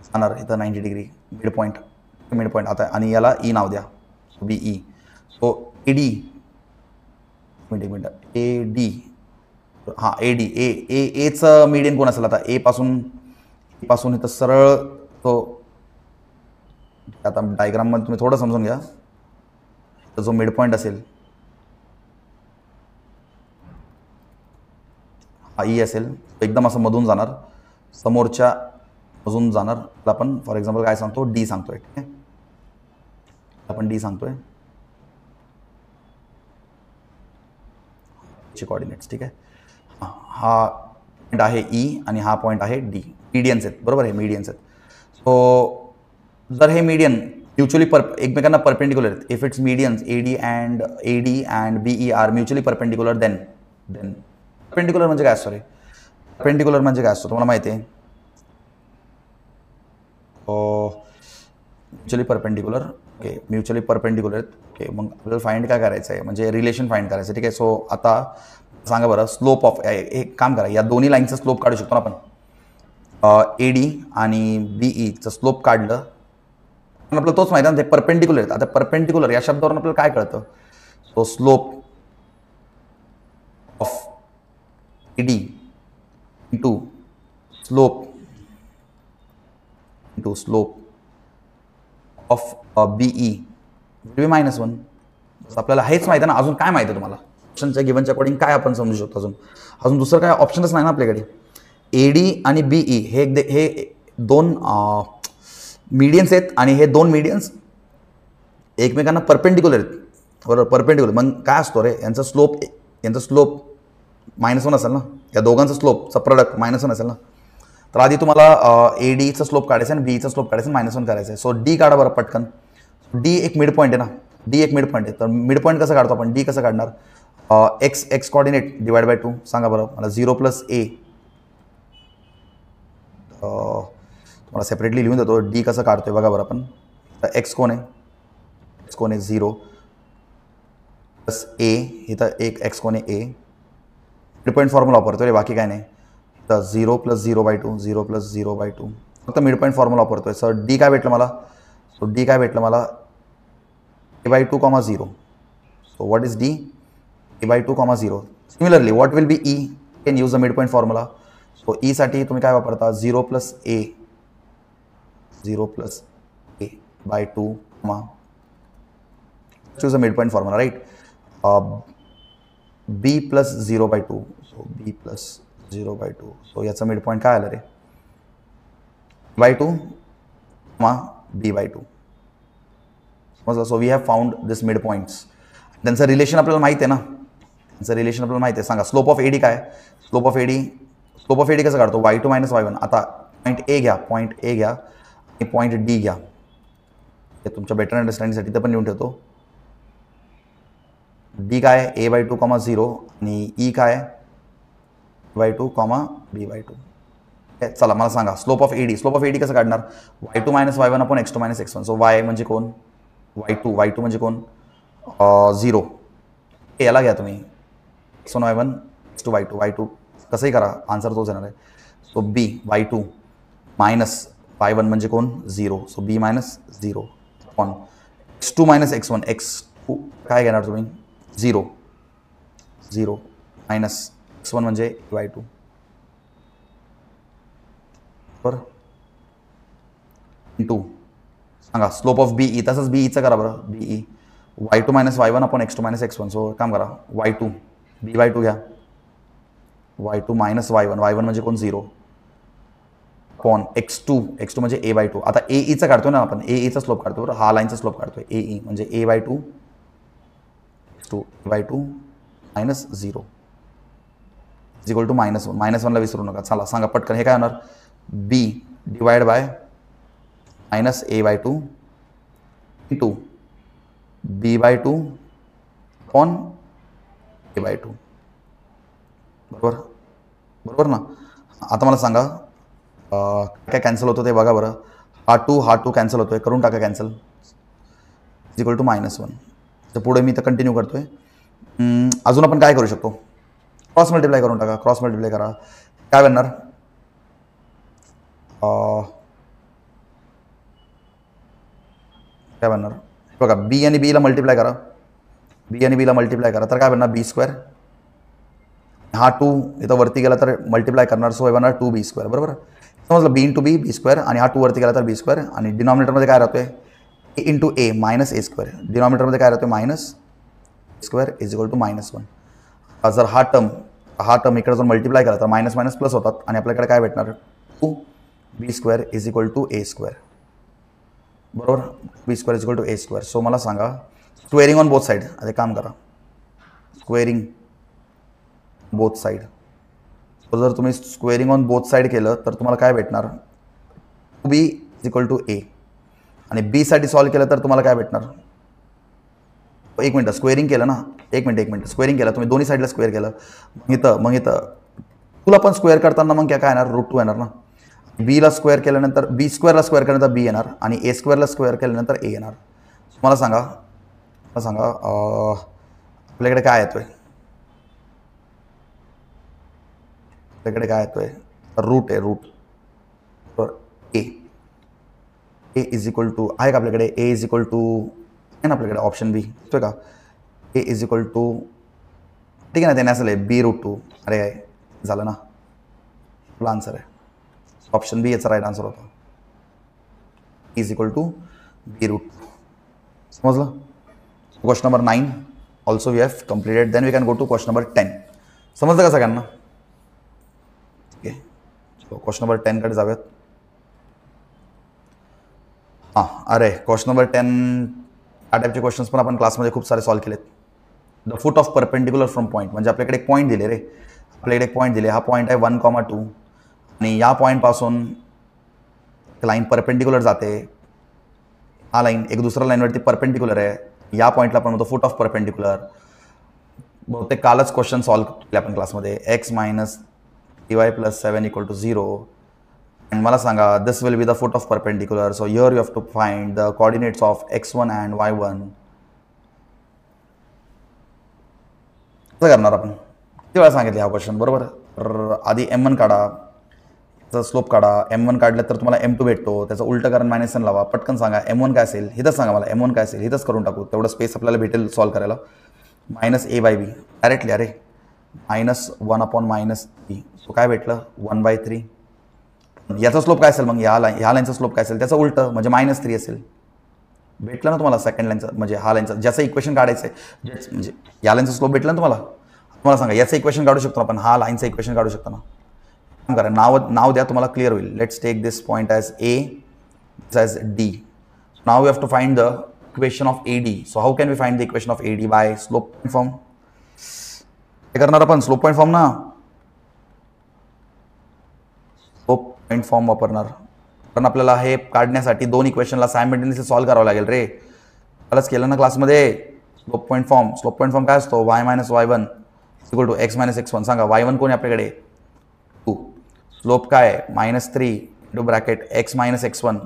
जाणार इथं 90 डिग्री मिड पॉईंट आता, आणि याला ई नाव द्या, BE. So AD, minute AD, हां AD, एचं मीडियन कोण असेल आता, ए पासून इथं सरळ तो, आता डायग्राममध्ये तुम्ही थोडं समजून घ्या. तर जो मिड पॉईंट असेल हा ई असेल एकदम असं मधून जाणार, समोरच्या मधून जाणार. त्याला आपण फॉर एक्झाम्पल काय सांगतो, डी सांगतोय. ठीक आहे, आपण डी सांगतोय कोऑर्डिनेट्स. ठीक आहे, हा पॉईंट आहे ई आणि हा पॉईंट आहे डी. मीडियन्स आहेत, बरोबर आहे, मीडियन्स आहेत. सो जर हे मीडियन म्युच्युअली एकमेकांना परपेंडिक्युलर आहेत, if its medians AD and BE are mutually perpendicular, then perpendicular म्हणजे काय असतो रे? परपेंडिक्युलर म्हणजे काय असतो तुम्हाला माहिती आहे? Mutually perpendicular. Okay, mutually perpendicular आहेत. ओके, मग आपल्याला फाइंड काय करायचं आहे, म्हणजे रिलेशन फाइंड करायचं. ठीक आहे, सो आता सांगा बरं, स्लोप ऑफ एक काम करा, या दोन्ही लाईनचा स्लोप काढू शकतो ना आपण. एडी आणि बीईचं स्लोप काढलं पण आपल्याला तोच माहिती आहे ना, ते परपेंडिक्युलर आहेत. आता परपेंडिक्युलर या शब्दावरून आपल्याला काय कळतं? So slope of AD into slope of BE will be -1. आपल्याला हेच माहिती आहे ना, अजून काय माहिती आहे तुम्हाला? ऑप्शनच्या गिव्हनच्या अकॉर्डिंग काय आपण समजू शकतो? अजून दुसरं काय ऑप्शनच नाही ना आपल्याकडे. एडी आणि बीई हे दोन मीडियन्स आहेत आणि हे दोन मीडियन्स एकमेकांना परपेंडिक्युलर आहेत, बरोबर, परपेंडिक्युलर. मग काय असतो रे यांचा स्लोप -1 असेल ना, या दोघांचा स्लोपचा प्रोडक्ट -1 असेल ना. तर आधी तुम्हाला एडीचा स्लोप काढायचा आणि बीईचा स्लोप काढायचा, -1 करायचं आहे. सो डी काढा बरं पटकन. डी एक मिड पॉईंट आहे ना, डी एक मिड पॉईंट आहे. तर मिड पॉईंट कसं काढतो आपण? डी कसं काढणार? X coordinate divide by 2. सांगा बरं मला. 0 + a तुम्हाला सेपरेटली लिहून देतो. डी कसं काढतोय बघा बरं आपण. तर एक्स कोण आहे? 0 + a, इथं एक एक्स कोण आहे? a. मिड पॉईंट फॉर्म्युला वापरतो रे, बाकी काय नाही. तर 0 + 0/2, 0 + 0/2, फक्त मिड पॉईंट फॉर्म्युला वापरतोय. सर डी काय भेटलं मला? सो डी काय भेटलं मला? a/2, 0. So what is D? a/2, 0. Similarly what will be E? Can use the mid point formula. So E साठी तुम्ही काय वापरता? 0 + a, 0 + a/2, choose a midpoint formula, right? b + 0/2, so b + 0/2. so याचा midpoint काय आलं रे? b/2, b/2. समजलं? So we have found this mid points. त्यांचं relation आपल्याला माहिती आहे ना, त्यांचं रिलेशन आपल्याला माहिती आहे. सांगा स्लोप ऑफ एडी काय? स्लोप ऑफ एडी कसं काढतो? y2 - y1. आता पॉईंट ए घ्या आणि पॉईंट डी घ्या. हे तुमच्या बेटर अंडरस्टँडिंगसाठी ते पण लिहून ठेवतो. डी काय? a/2, 0 आणि ई काय? b/2, b/2. चला मला सांगा स्लोप ऑफ एडी कसं काढणार? y2 - y1 / x2 - x1. So y म्हणजे कोण? y2 म्हणजे कोण? 0. याला घ्या तुम्ही, x1 y1 x2 y2 कसंही करा, आन्सर तोच येणार आहे. सो b y2 - y1 म्हणजे कोण? 0. So b - 0 on x2 - x1. x2 काय घेणार तुम्ही? 0 -x1 म्हणजे y2. बरं, इंटू सांगा स्लोप ऑफ बीई. तसंच बीईचं करा बरं. Be y2 - y1 / x2 - x1. So काम करा, y2 b/2 घ्या, y2 - y1 म्हणजे कोण? 0 अपॉन x2 म्हणजे a/2. आता एईचा काढतो ना आपण, एईचा स्लोप काढतो बरं, हा लाईनचा स्लोप काढतोय. एई म्हणजे a/2 x2 a/2 - 0 is equal to -1. -1ला विसरू नका. चला सांगा पटकन, हे काय होणार? b divide by -a/2 into b/2 upon a/2. बरोबर ना? आता मला सांगा काय कॅन्सल होतं ते बघा बरं. हा 2 कॅन्सल होतोय, करून टाका कॅन्सल. Is equal to -1. तर पुढे मी तर कंटिन्यू करतोय. अजून आपण काय करू शकतो? क्रॉस मल्टिप्लाय करून टाका. क्रॉस मल्टिप्लाय करा, काय बनणार? काय बनणार बघा, बी आणि बीला मल्टिप्लाय करा. तर काय बनणार? b². हा 2 इथं वरती गेला तर मल्टिप्लाय करणार, सो हे बनणार 2b². बरोबर समजलं? b × b b², आणि हा 2 वरती गेला तर b². आणि डिनॉमिनेटरमध्ये काय राहतोय? a × a -a². डिनॉमिनेटरमध्ये काय राहतोय? -a² is equal to -1. जर हा टर्म हा टर्म इकडे जर मल्टिप्लाय केला तर मायनस मायनस प्लस होतात आणि आपल्याकडे काय भेटणार 2b² is equal to a². बरोबर, b² is equal to a². So मला सांगा स्क्वेअरिंग ऑन बोथ साईड. आता काम करा, स्क्वेअरिंग बोथ साईड. तर जर तुम्ही स्क्वेअरिंग ऑन बोथ साईड केलं तर तुम्हाला काय भेटणार 2b is equal to a. आणि b साठी सॉल्व्ह केलं तर तुम्हाला काय भेटणार, एक मिनटं स्क्वेअरिंग केलं ना, एक मिनट स्क्वेअरिंग केलं तुम्ही, दोन्ही साईडला स्क्वेअर केलं, मग इथं तुला पण स्क्वेअर करताना मग काय येणार √2 येणार ना. बीला स्क्वेअर केल्यानंतर b² ला स्क्वेअर केल्यानंतर b येणार आणि a² ला स्क्वेअर केल्यानंतर a येणार. मला सांगा आपल्याकडे काय येतोय, रूट आहे, root a is equal to आहे का आपल्याकडे, a इज इक्वल टू आहे ना आपल्याकडे ऑप्शन बी येतोय का, a इज इक्वल टू, ठीक आहे ना, त्याने असेल b√2. अरे आहे झालं ना, आपला आन्सर आहे ऑप्शन बी, याचा राईट आन्सर होता इज इक्वल टू b√2. समजलं. Question number 9 also we have completed. Then we can go to question number 10. समजलं का सगळ्यांना? ओके, क्वेश्चन नंबर 10 कडे जाऊयात. हां, अरे क्वेश्चन नंबर 10 या टाईपचे क्वेश्चन्स पण आपण क्लासमध्ये खूप सारे सॉल्व्ह केलेत. The foot of perpendicular from point, म्हणजे आपल्याकडे एक पॉईंट दिले रे, आपल्याकडे एक पॉईंट दिले, हा पॉईंट आहे 1,2 आणि या पॉईंटपासून लाईन परपेंडिक्युलर जाते, हा लाईन एक दुसऱ्या लाईनवरती परपेंडिक्युलर आहे, या पॉईंटला आपण म्हणतो फूट ऑफ परपेंडिक्युलर. बहुतेक कालच क्वेश्चन सॉल्व्ह केले आपण क्लासमध्ये, x - 3y + 7 = 0. आणि मला सांगा this will be the foot of perpendicular. So here you have to find the coordinates of x1 and y1. कसं करणार आपण, किती वेळा सांगितले हा क्वेश्चन, बरोबर. आधी m1 काढा, त्याचा स्लोप काढा, m1 काढलं तर तुम्हाला m2 भेटतो, त्याचं उलटं कारण -n लावा, पटकन सांगा m1 काय असेल, इथंच सांगा मला m1 काय असेल, इथंच करून टाकू, तेवढं स्पेस आपल्याला भेटेल सॉल्व्ह करायला. -a/b डायरेक्टली, अरे -1/-3. सो काय भेटलं 1/3. याचा स्लोप काय असेल मग, ह्या लाईनचा स्लोप काय असेल, त्याचं उलटं म्हणजे -3 असेल. भेटलं ना तुम्हाला सेकंड लाईनचं, म्हणजे हा लाईनचा ज्याचं इक्वेशन काढायचं आहे, म्हणजे या लाईनचा स्लोप भेटलं ना तुम्हाला सांगा याचं इक्वेशन काढू शकतो आपण, हा लाईनचं इक्वेशन काढू शकतो ना. करा, नाव द्या, तुम्हाला क्लिअर होईल. Let's take this point as a, this as d. Now we have to find the equation of ad. So how can we find the equation of ad? By slope point form. हे करणार आपण slope point form ना, slope point form वापरणार. पण आपल्याला हे काढण्यासाठी दोन इक्वेशनला सायमल्टेनियसली सॉल्व्ह करावं लागेल रे. त्यालाच केलं ना क्लासमध्ये. स्लोप पॉईंट फॉर्म काय असतो, y - y1 = x - x1. सांगा y1 कोण आहे आपल्याकडे 2. स्लोप काय आहे -3 × ब्रॅकेट x - x1.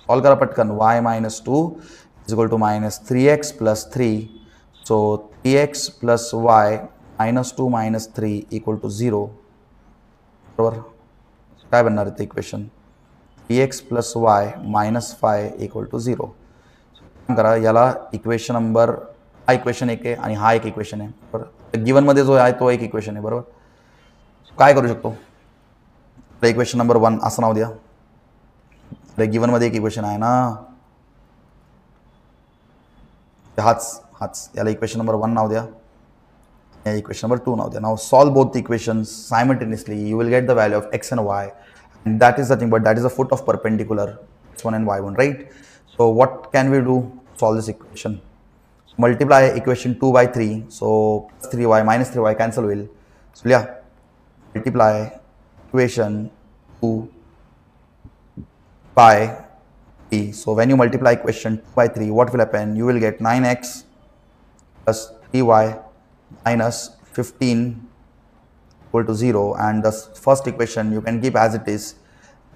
सॉल्व्ह करा पटकन. y - 2 = -3x + 3. So 3x + y -2 - 3 = 0. बरोबर. काय बनणार आहे ते इक्वेशन, 3x + y -5 = 0. करा याला इक्वेशन नंबर, हा इक्वेशन 1 आहे आणि हा एक इक्वेशन आहे, बरोबर. गिव्हनमध्ये जो आहे तो एक इक्वेशन आहे, बरोबर. काय करू शकतो, इक्वेशन नंबर 1 असं नाव द्या. गिव्हनमध्ये एक इक्वेशन आहे ना, हाच याला इक्वेशन नंबर 1 नाव द्या, या इक्वेशन नंबर 2 नाव द्या. Now solve both equations simultaneously. You will get the value of x and y, and that is nothing but that is the foot of perpendicular x1 and y1, right? So what can we do to solve this equation? Multiply equation 2 by 3, so 3y - 3y cancel will. So yeah, multiply equation 2 by 3. So when you multiply equation 2 by 3, what will happen? You will get 9x plus 3y minus 15 = 0, and the first equation you can keep as it is,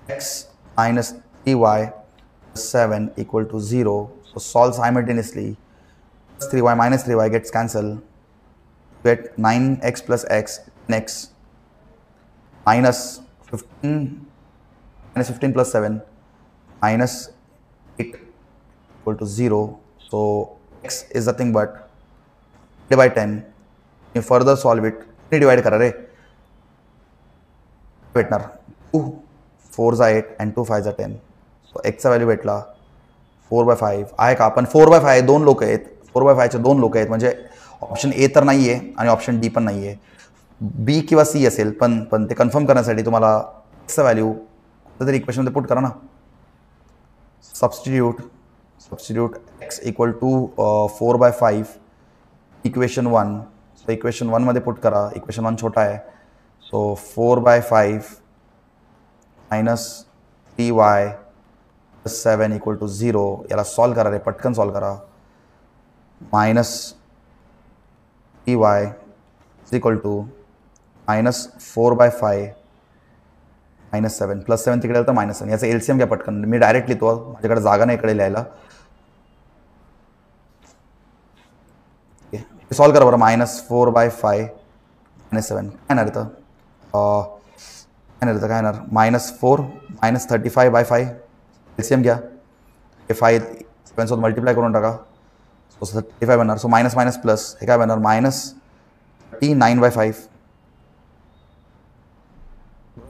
x minus 3y plus 7 = 0. So solve simultaneously. 3y minus 3y gets cancelled. You get 9x plus x minus 15 plus 7 minus 8 = 0. So x is nothing but divided by 10. You further solve it, divide करा रे, भेटणार 2 4 × 8 and 2 5 × 10. So एक्सचा value भेटला 4/5 आहे का. आपण 4/5 दोन लोक आहेत, 4/5 चे दोन लोक आहेत, म्हणजे ऑप्शन ए तर नाही आहे आणि ऑप्शन डी पण नाही आहे. बी किंवा सी असेल, पण पण ते कन्फर्म करण्यासाठी तुम्हाला एक्सचं व्हॅल्यू तरी इक्वेशनमध्ये पुट करा ना. Substitute x equal to 4/5 equation 1. So equation 1 मध्ये पुट करा. इक्वेशन 1 छोटा आहे, so 4/5 minus 3y + 7 equal to 0. याला सॉल्व करा रे, पटकन सॉल्व करा. Minus 3y equal to minus 4/5 minus 7 plus 7 तिकडे तर -7. याचं एलसीएम घ्या पटकन. मी डायरेक्ट लिहितो, माझ्याकडे जागा नाही इकडे लिहायला. सॉल्व करा बरं. -4/5 -7 काय येणार इथं? काय येणार? -4 -35/5. एलसीएम घ्या. हे 5 7 सोबत मल्टिप्लाय करून टाका. सो 35 बनणार. सो मायनस मायनस प्लस हे काय बनणार? -39/5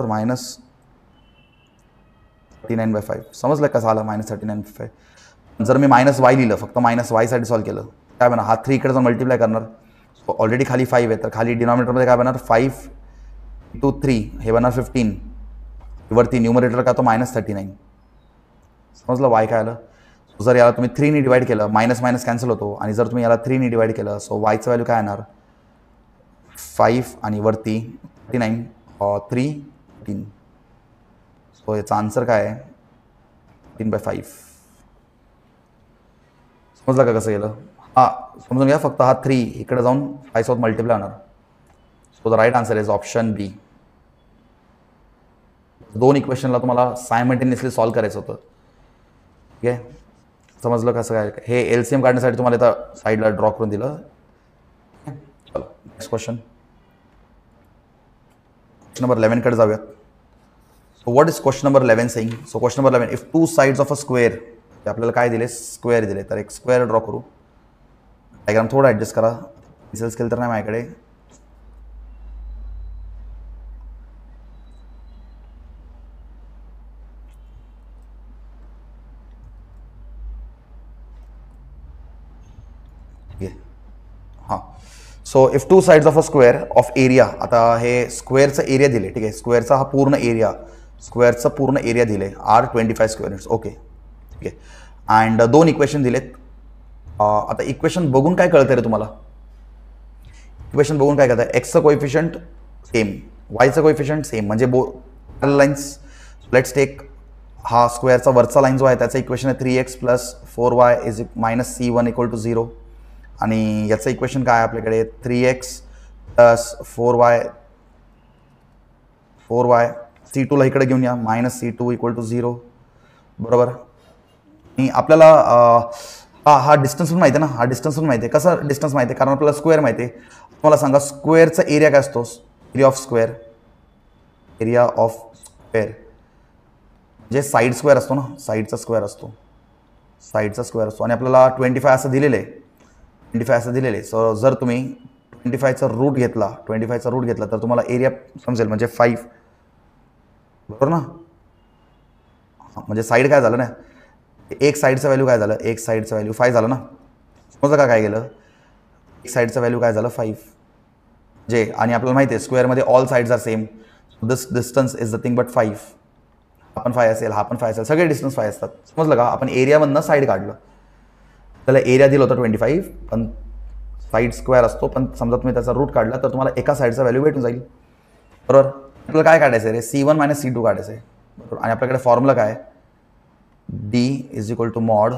मायनस 39/5. समजलं कसं आलं -39/5? जर मी -y लिहिलं, फक्त -y साठी सॉल्व केलं, काय बनणार? हा 3 इकडे जाऊन मल्टिप्लाय करणार. सो ऑलरेडी खाली 5 आहे, तर खाली डिनॉमिनेटरमध्ये काय बनणार? 5 × 3 हे बनणार 15. वरती न्यूमरेटर का तो -39. समजलं y काय आलं? जर याला तुम्ही 3 ने डिवाइड केलं, मायनस मायनस कॅन्सल होतो, आणि जर तुम्ही याला 3 ने डिवाइड केलं, सो yचं व्हॅल्यू काय येणार? 5 आणि वरती 39 3 3. सो याचा आन्सर काय आहे? 3/5. समजलं का कसं गेलं? समजून घ्या. फक्त हा 3 इकडे जाऊन 5 सोबत मल्टिप्लाय होणार. So the right answer is option B. 2 इक्वेशनला तुम्हाला सायमल्टेनियसली सॉल्व करायचं होतं. ठीक आहे, समजलं कसं काय? हे एलसीएम काढण्यासाठी तुम्हाला इथं साईडला ड्रॉ करून दिलं. चलो नेक्स्ट क्वेश्चन. क्वेश्चन नंबर 11 कडे जाऊयात. So what is question number 11 saying? So question number 11, if 2 sides of a square, आपल्याला काय दिले? स्क्वेअर दिले. तर एक स्क्वेअर ड्रॉ करू. डायग्राम थोडा ॲडजस्ट करा. पेन्सिल स्केल तर नाही माझ्याकडे. हां. So if 2 sides of a square of area, आता हे स्क्वेअरचं एरिया दिले. ठीक आहे, स्क्वेअरचा हा पूर्ण एरिया, स्क्वेअरचं पूर्ण एरिया दिले R25 स्क्वेअर इंच. ओके, ठीक आहे. अँड 2 इक्वेशन दिलेत. आता इक्वेशन बघून काय कळतं रे तुम्हाला? इक्वेशन बघून काय कळतं? एक्सचं कोएफिशियंट सेम, वायचं कोएफिशियंट सेम, म्हणजे लाईन्स. लेट्स टेक हा स्क्वेअरचा वरचा लाईन जो आहे त्याचं इक्वेशन आहे 3x + 4y - C1 equal to 0. आणि याचं इक्वेशन काय आहे आपल्याकडे? 3x + 4y C2ला इकडे घेऊन या, -C2 इक्वल टू 0. बरोबर. आणि आपल्याला हा डिस्टन्स पण माहिती आहे ना? हा डिस्टन्स पण माहिती आहे. कसं डिस्टन्स माहिती आहे? कारण आपल्याला स्क्वेअर माहिती आहे. मला सांगा, स्क्वेअरचा एरिया काय असतो? एरिया ऑफ स्क्वेअर म्हणजे साईड स्क्वेअर असतो ना, साईडचा स्क्वेअर असतो. आणि आपल्याला 25 असं दिलेलं आहे. 25 असं दिलेलं आहे. सो जर तुम्ही 25चा रूट घेतला, तर तुम्हाला एरिया समजेल, म्हणजे 5. बरोबर ना? म्हणजे साईड काय झालं ना, एक साईडचं व्हॅल्यू काय झालं? एक साईडचं व्हॅल्यू 5 झालं ना. समजलं का काय गेलं? एक साईडचं व्हॅल्यू काय झालं? 5. जे, आणि आपल्याला माहिती आहे स्क्वेअरमध्ये all sides are same. This distance is the thing but 5. हा पण 5 असेल, हा पण 5 असेल, सगळे डिस्टन्स 5 असतात. समजलं का? आपण एरियामधनं साईड काढलं. त्याला एरिया दिलं होतं 25, पण साईड स्क्वेअर असतो. पण समजा तुम्ही त्याचा रूट काढला तर तुम्हाला एका साईडचा व्हॅल्यू भेटून जाईल. बरोबर. आपल्याला काय काढायचं आहे रे? C1 - C2 काढायचं आहे. बरोबर. आणि आपल्याकडे फॉर्म्युला काय? D = mod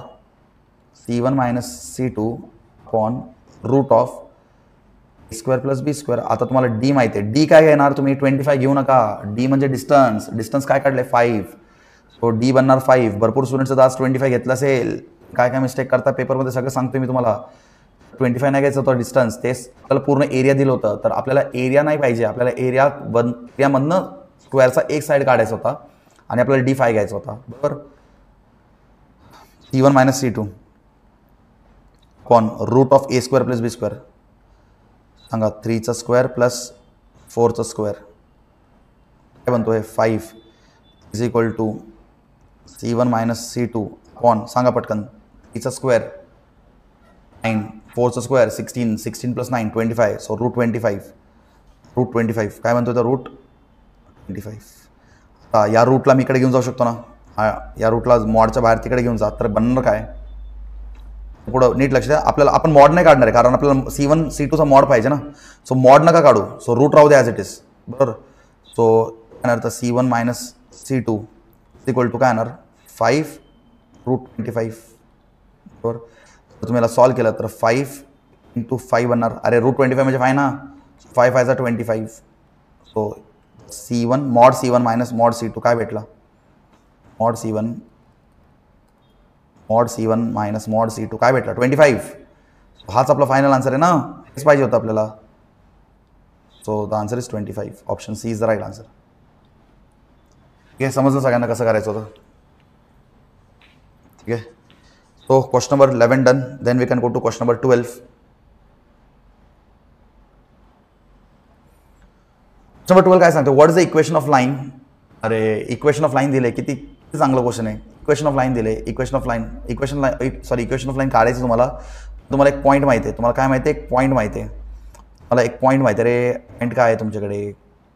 C1 - C2 upon √of A² + B². आता तुम्हाला D माहिती आहे. D काय घेणार तुम्ही? 25 घेऊ नका. D म्हणजे डिस्टन्स काय काढले? 5. सो D बनणार 5. भरपूर स्टुडंट्सचं आज 25 घेतलं असेल. काय मिस्टेक करता पेपरमध्ये सगळं सांगतो मी तुम्हाला. 25 नाही घ्यायचं होतं डिस्टन्स. तेच आपल्याला पूर्ण एरिया दिलं होतं. तर आपल्याला एरिया नाही पाहिजे. आपल्याला एरियामधनं स्क्वेअरचा एक साईड काढायचा होता आणि आपल्याला D5 घ्यायचा होता. बरोबर. C1 - C2 upon √of A² + B². सांगा, 3चा स्क्वेअर प्लस 4चा स्क्वेअर काय बनतोय? 5 equal to C1 - C2 upon, सांगा पटकन, 3चा स्क्वेअर 9, 4चा स्क्वेअर 16 + 9 25. सो √25 रूट 25 काय म्हणतो रूट 25. आता या रूटला मी इकडे घेऊन जाऊ शकतो ना, या रूटला मॉडच्या बाहेर तिकडे घेऊन जा, तर बनणार काय पुढं नीट लक्ष द्या. आपल्याला आपण मॉड नाही काढणार आहे कारण आपल्याला C1 C2चा मॉड पाहिजे ना. सो मॉड नका काढू, सो रूट राहू दे ॲज इट इज. बरोबर. सो काय येणार तर C1 minus C2 equal to काय येणार 5 रूट 25. बरोबर. तर तुम्ही याला सॉल्व केलं तर 5 इंटू 5 बनणार. अरे रूट 25 म्हणजे 5 ना, 5 5 जा 25. So C1 mod C1 minus mod C2 काय भेटला mod C1 minus mod C2 काय भेटला 25. हाच आपला फायनल आन्सर आहे ना, हेच पाहिजे होतं आपल्याला. So the answer is 25. Option C is the right answer. ठीक आहे, समजलं सगळ्यांना कसं करायचं होतं. ठीक आहे. So question number 11 done. Then we can go to question number 12. Question number 12 काय सांगतो, what is the equation of line. अरे इक्वेशन ऑफ लाईन दिले, किती चांगलं क्वेश्चन आहे. इक्वेशन ऑफ लाईन दिले, इक्वेशन ऑफ लाईन काढायचं तुम्हाला एक पॉईंट माहिती आहे. तुम्हाला काय माहिती आहे, एक पॉईंट माहिती आहे. मला एक पॉईंट माहिती आहे. रे पॉईंट काय आहे तुमच्याकडे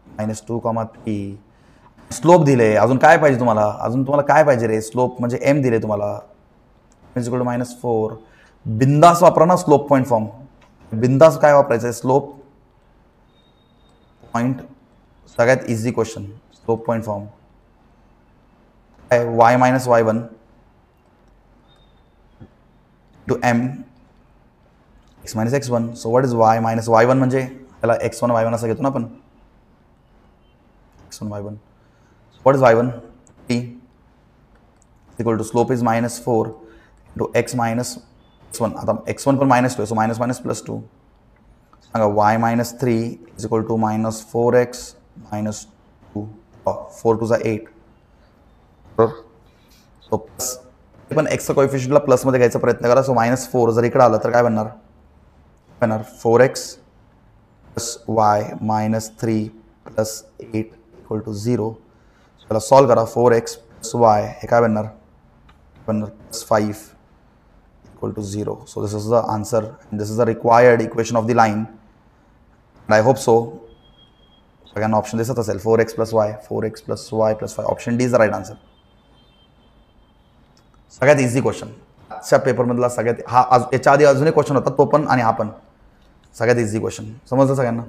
-2,3. स्लोप दिले, अजून काय पाहिजे तुम्हाला, तुम्हाला काय पाहिजे रे. स्लोप म्हणजे m दिले तुम्हाला -4. बिंदास वापरा ना स्लोप पॉईंट फॉर्म. बिंदास काय वापरायचं आहे, स्लोप पॉईंट. सगळ्यात easy question, slope point form y minus y1 to m x minus x1. So what is y minus y1 म्हणजे त्याला x1 y1 असं घेतो ना आपण, x1 y1. What is y1 t equal to slope is -4 to x minus x1. आता x1 पण -2 so minus minus +2. सांगा y minus 3 is equal to -4x minus 2. 4 2 8. So plus पण एक्सचा कोएफिशियंटला प्लसमध्ये घ्यायचा प्रयत्न करा. सो -4 जर इकडे आलं तर काय बनणार 4x plus y minus 3 plus 8 equal to 0. त्याला सॉल्व करा. 4x प्लस y हे काय बनणार +5 equal to 0. So this is the answer. This is the required equation of the line. I hope so सगळ्यांना ऑप्शन दिसत असेल 4x plus y, 4x plus y plus 5. Option D is the right answer. सगळ्यात easy question आजच्या पेपरमधला. सगळ्यात हा याच्या आधी अजून एक क्वेश्चन होता तो पण, आणि हा पण सगळ्यात इझी क्वेश्चन. समजलं सगळ्यांना.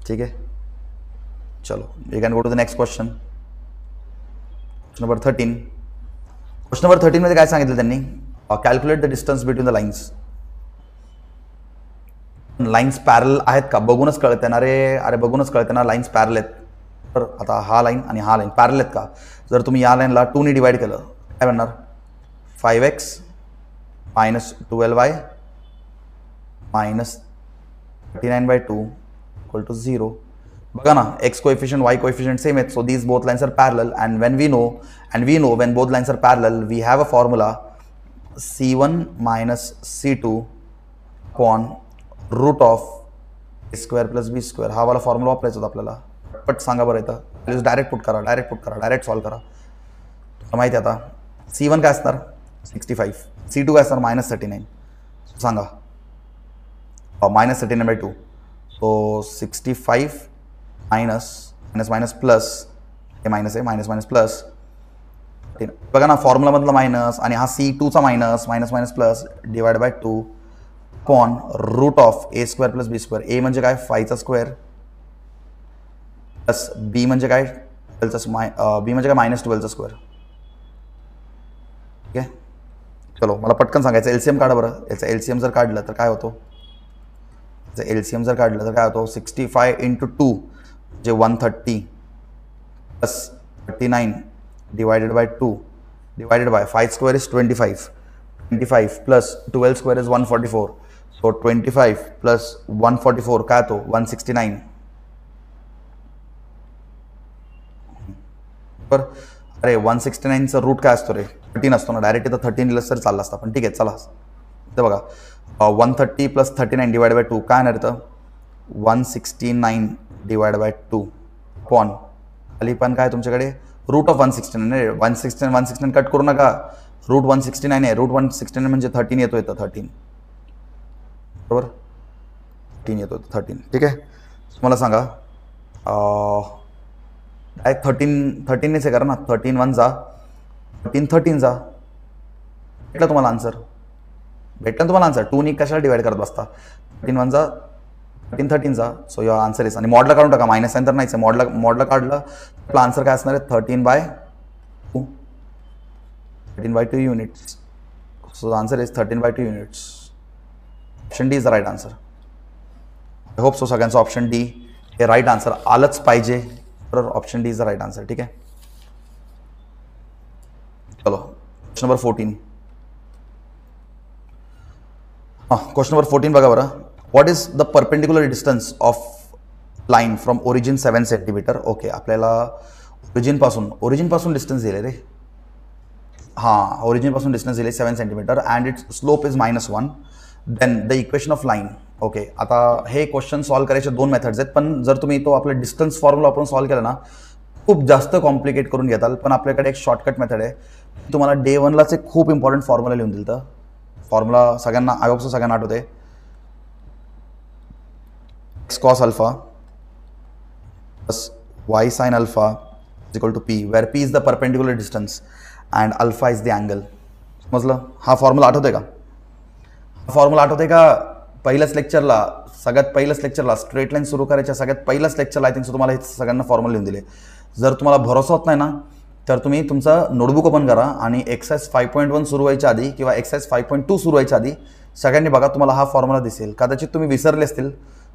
ठीक आहे, चलो we can go to the next question. Question number 13. Question number 13 मध्ये काय सांगितलं त्यांनी, calculate the distance between the lines. Lines parallel आहेत का बघूनच कळते ना रे. अरे बघूनच कळते ना लाईन्स पॅरल आहेत. तर आता हा लाईन आणि हा लाईन पॅरल आहेत का. जर तुम्ही या लाईनला 2 ने डिवाइड केलं काय बनणार 5x minus 12y minus 39/2 equal to 0. बघा ना, x coefficient y coefficient same आहेत. So these both lines are parallel and when we know when both lines are parallel we have a formula C1 minus C2 upon root of a² plus b². हा वाला formula वापरायचा होता आपल्याला. पट सांगा बरं येतं. डायरेक्ट पुट करा, डायरेक्ट सॉल्व करा. माहिती आहे आता C1 काय असणार 65, C2 काय असणार -39. सांगा -39/2. सो 65 मायनस प्लस हे मायनस आहे, मायनस प्लस. बघा ना फॉर्म्युलामधला मायनस आणि हा C2चा minus plus divide by 2 upon root of a² plus b². a म्हणजे काय 5चा स्क्वेअर प्लस b म्हणजे काय -12चा स्क्वेअर. ठीक आहे, चलो मला पटकन सांगायचं. एलसीएम काढा बरं. याचा एलसीएम जर काढलं तर काय होतो, 65 इंटू 2 म्हणजे 130 plus 39 divided by 2 divided by 5 square is 25 plus 12 square is 144. So 25 plus 144 काय तो 169. बरं. अरे 169चं रूट काय असतो रे 13 असतो ना. डायरेक्ट इथं 13 लिहिलं तरी चाललं असतं. पण ठीक आहे चला इथं बघा 130 प्लस 39 डिवाइड बाय 2 काय येणार इथं 169 डिवाइड बाय 2 अपॉन खाली पण काय तुमच्याकडे रूट ऑफ 169. 169 कट करू नका. रूट 169 आहे. रूट 169 म्हणजे 13 येतो इथं 13. बरोबर. 13 येतो 13. ठीक आहे, मला सांगा डायरेक्ट 13नेच हे करा ना. 13 1 जा 13 जा. भेटलं तुम्हाला आन्सर, भेटलं तुम्हाला आन्सर. 2 कशाला डिवाइड करत बसता. 13 1 जा 13 जा. सो युअर आन्सर इज, आणि मॉडला काढून टाका, मायनस साइन तर नाहीच आहे. मॉडला काढलं आपला आन्सर काय असणार आहे 13/2. 13/2 units. So the answer is 13/2 units. Option D is the right answer. I hope so सगळ्यांचं ऑप्शन डी हे राईट आन्सर आलंच पाहिजे. बरोबर, option D is the right answer. ठीक आहे, चलो क्वेश्चन नंबर 14. क्वेश्चन नंबर 14 बघा बरं. What is the perpendicular distance of line from origin 7 centimetre. Okay, आपल्याला ओरिजिनपासून डिस्टन्स दिले रे. हां, ओरिजिनपासून डिस्टन्स दिले 7 centimetre and its slope is -1. Then the equation of line. Okay, आता हे क्वेश्चन सॉल्व करायचे 2 मेथड्स आहेत, पण जर तुम्ही तो आपला डिस्टन्स फॉर्म्युला वापरून सॉल्व केला ना खूप जास्त कॉम्प्लिकेट करून घेताल. पण आपल्याकडे एक शॉर्टकट मेथड आहे. तुम्हाला डे 1लाच एक खूप इम्पॉर्टंट फॉर्म्युला लिहून दिलं. तर फॉर्म्युला सगळ्यांना आय होप सो सगळ्यांना आठवते. X cos alpha plus y sine alpha is equal to p, where p is the perpendicular distance and alpha is the angle. समजलं? हा फॉर्म्युला आठवतोय का? फॉर्म्युला आठवते का? सगळ्यात पहिल्याच लेक्चरला स्ट्रेट लाईन सुरू करायच्या सगळ्यात पहिल्याच लेक्चरला आय थिंक सो तुम्हाला हे सगळ्यांना फॉर्म्युला लिहून दिले. जर तुम्हाला भरोसा होत नाही ना तर तुम्ही तुमचं नोटबुक ओपन करा आणि एक्सरसाइज 5.1 सुरू व्हायच्या आधी किंवा एक्सरसाइज 5.2 सुरू व्हायच्या आधी सगळ्यांनी बघा, तुम्हाला हा फॉर्म्युला दिसेल. कदाचित तुम्ही विसरले असतील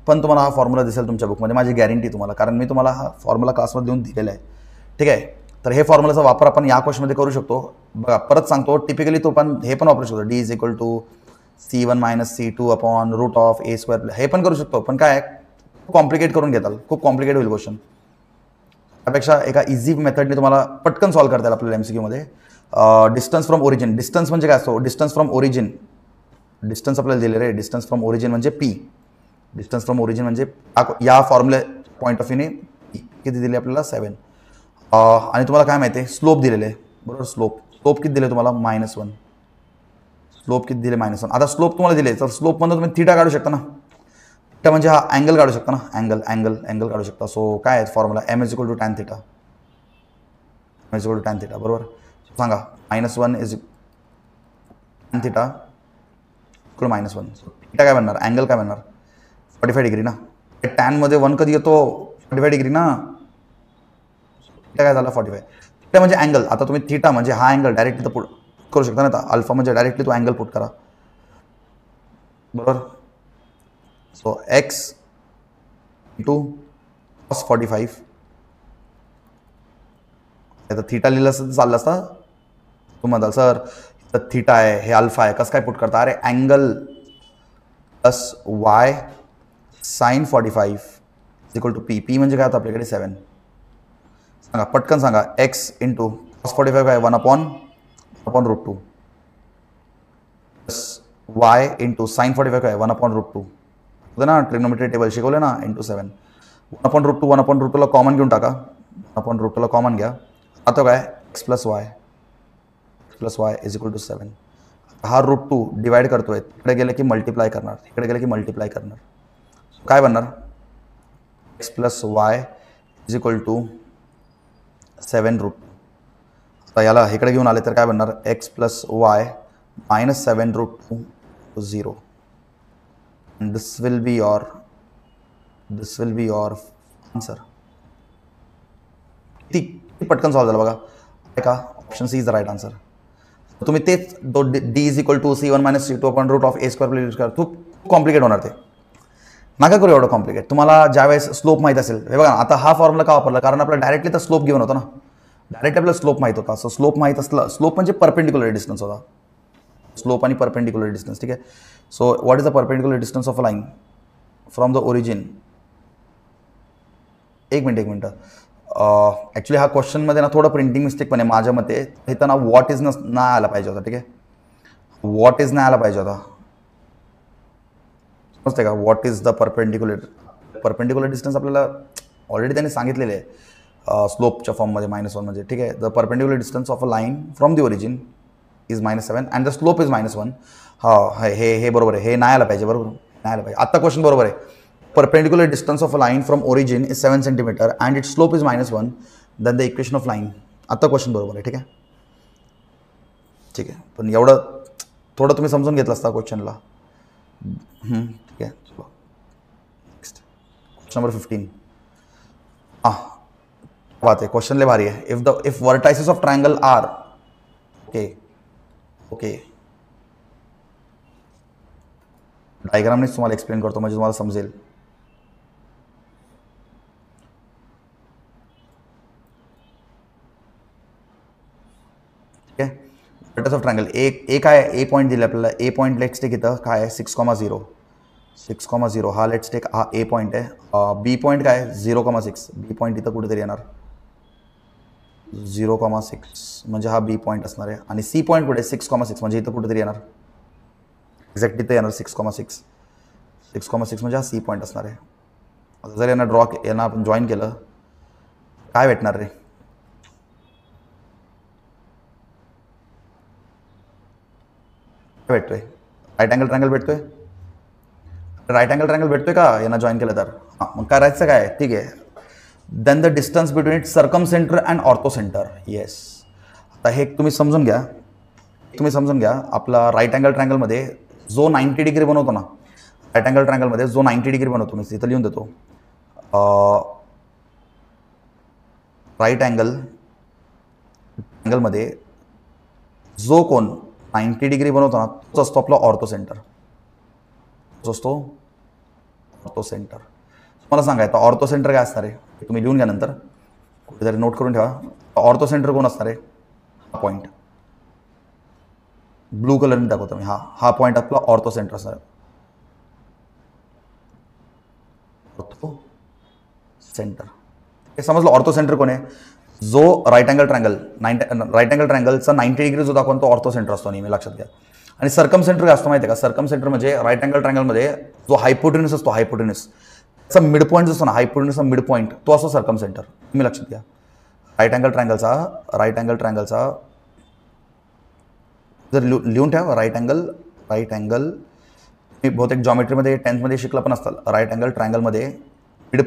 पण तुम्हाला हा फॉर्म्युला दिसेल तुमच्या बुकमध्ये, माझी गॅरंटी तुम्हाला, कारण मी तुम्हाला हा फॉर्म्युला क्लासमध्ये देऊन दिलेला आहे. ठीक आहे, तर हे फॉर्म्युलाचा वापर आपण या क्वेश्चनमध्ये करू शकतो. बघा, परत सांगतो, टिपिकली तो पण हे पण वापरू शकतो. D is equal to C1 - C2 upon root of a², हे पण करू शकतो. पण काय कॉम्प्लिकेट करून घेताल, खूप कॉम्प्लिकेट होईल क्वेश्चन. त्यापेक्षा एका इझी मेथडने तुम्हाला पटकन सॉल्व करता येईल आपल्याला MCQ मध्ये. Distance from origin. डिस्टन्स म्हणजे काय असतो? डिस्टन्स फ्रॉम ओरिजिन, डिस्टन्स आपल्याला दिले रे. डिस्टन्स फ्रॉम ओरिजिन म्हणजे P. डिस्टन्स फ्रॉम ओरिजिन म्हणजे या फॉर्म्युले पॉईंट ऑफ व्ह्यूने किती दिले आपल्याला 7. आणि तुम्हाला काय माहिती आहे, स्लोप दिलेले आहे. बरोबर, स्लोप किती दिले तुम्हाला -1. स्लोप किती दिले -1. आता स्लोप तुम्हाला दिले तर स्लोपमध्ये तुम्ही थीटा काढू शकता ना. थीटा म्हणजे हा अँगल काढू शकता ना, अँगल काढू शकता. सो काय आहे formula? m = tan θ. m = tan θ. बरोबर, सांगा -1 इज tan θ इक्वल -1. थीटा काय बनणार? अँगल काय बनणार? 45 डिग्री ना. टॅन मध्ये 1 कधी येतो? 45 डिग्री ना. थीटा काय झाला? 45. थीटा म्हणजे अँगल. आता तुम्ही थीटा म्हणजे हा अँगल डायरेक्टली तर पुट करू शकता ना. अल्फा म्हणजे डायरेक्टली तो अँगल पुट करा. बरोबर, सो x * cos 45. आता थीटा लिहिलं असतं तर चाललं असतं. तुम्हाला सर थीटा आहे, हे अल्फा आहे, कसं काय पुट करता? अरे angle plus y sin 45 equal to p. P म्हणजे काय होतं आपल्याकडे? 7. सांगा पटकन सांगा. x * cos 45 काय? 1/√2 प्लस y * sin 45 काय? 1/√2 होतं ना. ट्रिग्नोमेट्री टेबल शिकवलं ना. * 7. 1/√2 ला कॉमन घेऊन टाका. 1/√2 ला कॉमन घ्या. आता काय? x + y is equal to 7. हा √2 डिवाइड करतोय, इकडे गेलं की मल्टिप्लाय करणार, इकडे गेलं की मल्टिप्लाय करणार. काय बनणार? x + y is equal to 7√2. आता याला इकडे घेऊन आले तर काय बनणार? x + y - 7√2 0. and this will be your answer. किती पटकन सॉल्व झालं बघा. का option C is the right answer. तुम्ही तेच d is equal to C1 - C2 upon root of a² use करा. खूप कॉम्प्लिकेट होणार ते. नका करू एवढं कॉम्प्लिकेट. तुम्हाला ज्यावेळेस स्लोप माहीत असेल, हे बघा आता हा फॉर्म्युला का वापरला? कारण आपल्याला डायरेक्टली तर स्लोप गिवन होता ना. डायरेक्ट आपल्याला स्लोप माहीत होता. सो स्लोप माहीत असलं, स्लोप म्हणजे परपेंडिक्युलर डिस्टन्स होता. स्लोप आणि परपेंडिक्युलर डिस्टन्स. ठीक आहे. So what is the perpendicular distance of a line from the origin? एक मिनट. ॲक्च्युली हा क्वेश्चनमध्ये ना थोडं प्रिंटिंग मिस्टेक पण आहे माझ्या मते. इथं ना व्हॉट इज नाही आला पाहिजे होता. ठीक आहे, व्हॉट इज नाही आला पाहिजे होता. समजते का? What is the perpendicular distance आपल्याला ऑलरेडी त्यांनी सांगितलेले आहे स्लोपच्या फॉर्ममध्ये -1 म्हणजे. ठीक आहे, the perpendicular distance of a line from the origin is -7 and the slope is -1. हा, हे बरोबर आहे. हे नाही आलं पाहिजे. बरोबर नाही आलं पाहिजे. आत्ता क्वेश्चन बरोबर आहे. perpendicular distance of a line from origin is 7 centimeter and its slope is -1, then the equation of line. आता क्वेश्चन बरोबर आहे. ठीक आहे, ठीक आहे, पण एवढं थोडं तुम्ही समजून घेतलं असता क्वेश्चनला. ठीक आहे, चलो नेक्स्ट क्वेश्चन नंबर 15. बात है, क्वेश्चन ले भारी है. If vertices of triangle are, okay डायग्रामनेच तुम्हाला एक्सप्लेन करतो म्हणजे तुम्हाला समजेल. ठीक आहे, वर्टाइस ऑफ ट्रायंगल ए काय आहे, ए पॉईंट दिले आपल्याला. ए पॉईंट लेट्स टेक इथं काय आहे 6,0 6,0 हा लेट्स टेक हा ए पॉईंट आहे. बी पॉईंट काय आहे 0,6. बी पॉईंट इथं कुठेतरी येणार 0,6 म्हणजे हा बी पॉईंट असणार आहे. आणि सी पॉईंट कुठे 6,6 म्हणजे इथं कुठेतरी येणार, एक्झॅक्ट इथं येणार 6,6 म्हणजे हा सी पॉईंट असणार आहे. आता जर यांना यांना आपण जॉईन केलं काय भेटणार रे, काय भेटतोय, राईट अँगल ट्रायंगल भेटतोय. राईट अँगल ट्रायंगल भेटतोय का यांना जॉईन केलं तर. मग करायचं काय, ठीक आहे, then the distance between it circumcentre and orthocentre. Yes, आता हे तुम्ही समजून घ्या, आपला राईट अँगल ट्रायंगलमध्ये जो 90 डिग्री बनवतो ना, राईट अँगल ट्रायंगलमध्ये जो 90 डिग्री बनवतो, मी इथं लिहून देतो. राईट अँगलमध्ये जो कोण 90 डिग्री बनवतो ना तोच असतो आपला ऑर्थोसेंटर. ऑर्थोसेंटर मला सांगायचं ऑर्थोसेंटर काय असणार आहे तुम्ही लिहून घ्या, नंतर कुठेतरी नोट करून ठेवा. ऑर्थोसेंटर कोण असणार आहे, हा पॉईंट ब्लू कलरने दाखवतो मी. हा पॉईंट आपला ऑर्थोसेंटर असणार आहे. ऑर्थोसेंटर हे समजलं. ऑर्थोसेंटर कोण आहे, जो राईट अँगल ट्रायंगलचा 90 डिग्री जो दाखवतो तो ऑर्थोसेंटर असतो नेहमी, लक्षात घ्या. आणि सर्कमसेंटर काय असतो माहिती आहे का, सर्कमसेंटर म्हणजे राईट अँगल ट्रायंगलमध्ये जो हायपोटेन्यूस असतो, हायपोटेन्यूसचा मिड पॉईंट जो असतो ना, हायपोटेन्यूसचा मिड पॉईंट तो असतो सर्कमसेंटर. तुम्ही लक्षात घ्या. राईट अँगल ट्रायंगलचा जर लिहून ठेवा, राईट अँगल मी बहुतेक जॉमेट्रीमध्ये 10th मध्ये शिकला पण असताल. राईट अँगल ट्रायंगलमध्ये मिड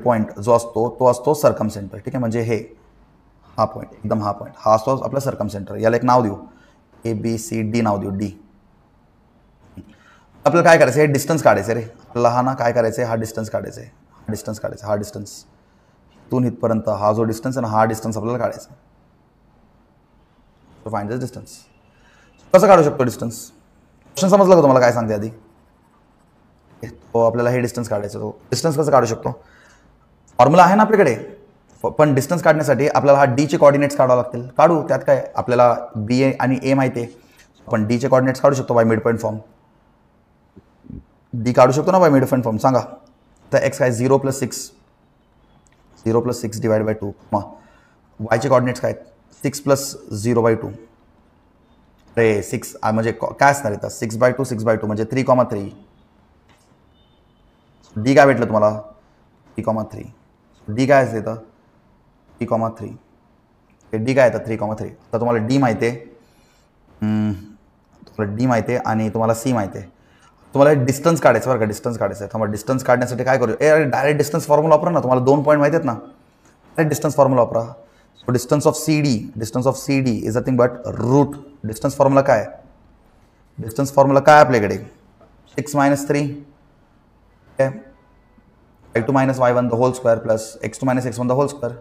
पॉईंट जो असतो तो असतो सर्कमसेंटर. ठीक आहे, म्हणजे हा पॉईंट एकदम हा असतो आपला सर्कमसेंटर. याला एक नाव देऊ, ABCD नाव देऊ, डी. आपल्याला काय करायचं, हे डिस्टन्स काढायचं रे आपल्याला. हा ना काय करायचं, हा डिस्टन्स काढायचा आहे, हा डिस्टन्स इथून इथपर्यंत हा जो डिस्टन्स आहे ना, हा डिस्टन्स आपल्याला काढायचा. फाइंड दिस डिस्टन्स. कसं काढू शकतो डिस्टन्स, क्वेश्चन समजलं का तुम्हाला काय सांगते आधी. तो आपल्याला हे डिस्टन्स काढायचं. तो डिस्टन्स कसं काढू शकतो, फॉर्म्युला आहे ना आपल्याकडे. पण डिस्टन्स काढण्यासाठी आपल्याला हा डीचे कॉर्डिनेट्स काढावं लागतील. काढू, त्यात काय, आपल्याला बी आणि ए माहिती आहे, पण डीचे कॉर्डिनेट्स काढू शकतो by mid point form. D काढू शकतो ना बाय मिड पॉईंट फॉर्म. सांगा तर एक्स काय 0 + 6 डिवाइड बाय 2. मग वायचे कॉर्डिनेट्स काय 6 + 0/2. अरे 6 म्हणजे काय असणार इथं 6/2 म्हणजे 3,3. डी काय भेटलं तुम्हाला 3,3. डी काय असते इथं 3,3. डी काय येतं 3,3. तर तुम्हाला डी माहिती आहे, आणि तुम्हाला सी माहिती आहे. तुम्हाला डिस्टन्स काढायचं बरं का, डिस्टन्स काढायचं आहे. तुम्हाला डिस्टन्स काढण्यासाठी काय करू, डायरेक्ट डिस्टन्स फॉर्म्युला वापरा ना. तुम्हाला 2 पॉईंट माहिती आहेत ना, डायरेक्ट डिस्टन्स फॉर्म्युला वापरा. So distance of C D is nothing but root. Distance formula काय, आपल्याकडे 6 - 3 y2 - y1 the whole square plus x2 - x1 the whole square.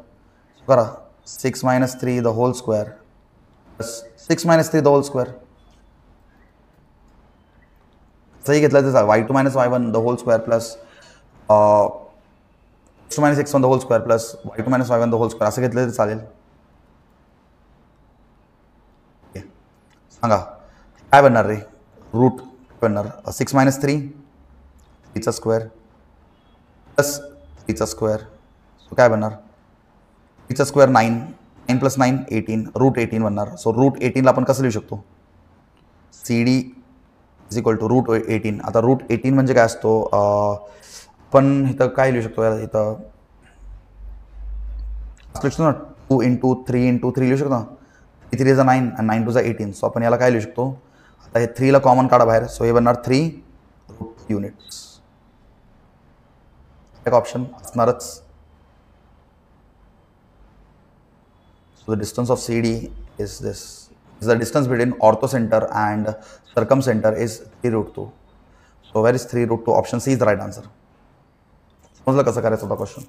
करा 6 - 3 the whole square plus 6 - 3 the whole square. सही घेतलं तर y2 - y1 the whole square plus x2 - x1 the whole square plus y2 - y1 the whole square असं घेतलं तर चालेल. सांगा काय बनणार रे, रूट बनणार 6 - 3 3चा स्क्वेअर प्लस 3चा स्क्वेअर. सो काय बनणार 3चा स्क्वेअर 9 + 9 18 रूट 18 बनणार. सो रूट 18ला आपण कसं लिहू शकतो, CD is equal to root 18. आता रूट 18 म्हणजे काय असतो, पण इथं काय लिहू शकतो यार, इथं लिहू ना 2 × 3 × 3 लिहू शकतो ना. 3 × 9 आणि 9 × 18. सो आपण याला काय लिहू शकतो, आता हे 3ला कॉमन काढा बाहेर. सो हे बनणार 3 रूट युनिट्स. एक ऑप्शन असणारच. So the distance of CD is this. The distance between orthocentre and circumcentre is 3√2. So where is 3√2? Option C is the right answer. समजलं कसं करायचं होता क्वेश्चन?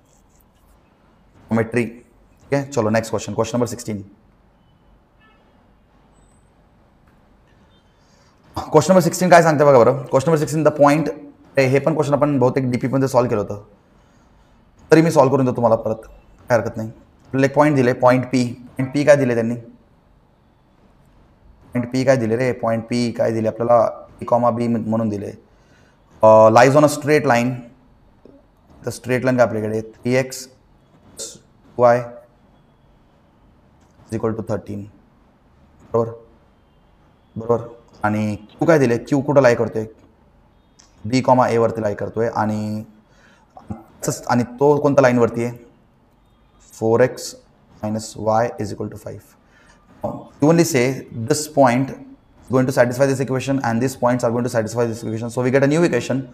ज्योमेट्री. ठीक आहे, चलो next question. Question number 16. Question number 16 काय सांगते बघा बरं. Question number 16 the point. हे पण क्वेश्चन आपण बहुतेक DP मध्ये सॉल्व्ह केलं होतं, तरी मी सॉल्व्ह करून देतो तुम्हाला परत, काय हरकत नाही. आपल्याला एक पॉईंट दिले, पॉईंट पी. पॉईंट पी काय दिले त्यांनी? पॉईंट पी काय दिले रे? पॉईंट पी काय दिले आपल्याला? A, B म्हणून दिले. Lies on a straight line. तर स्ट्रेट लाईन काय आपल्याकडे? 3x y = 13. बरोबर बरोबर. आणि Q काय दिले? Q कुठं लाई करतोय? B, A वरती लाई करतोय. आणि तो कोणत्या लाईनवरती आहे? 4x - y = 5. You only say this point is going to satisfy this equation and these points are going to satisfy this equation. So we get a new equation.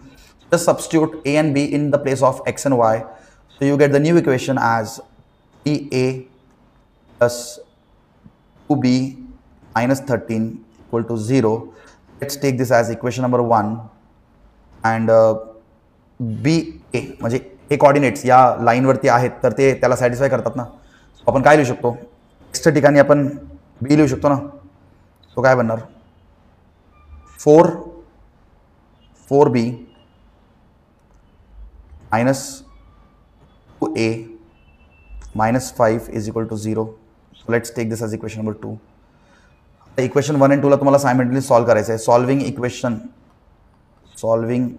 Just substitute A and B in the place of x and y. So you get the new equation as 3a plus 2b minus 13 = 0. Let's take this as equation number 1. And BA म्हणजे हे coordinates या लाईनवरती आहेत, तर ते त्याला satisfy करतात ना. आपण काय लिहू शकतो? एक्सच्या ठिकाणी आपण B लिहू शकतो ना. तो काय बनणार? 4b minus 2a minus 5 = 0. So let's take this as equation number 2. Equation 1 and 2 ला तुम्हाला सायमल्टेनियसली सॉल्व्ह करायचं आहे. Solving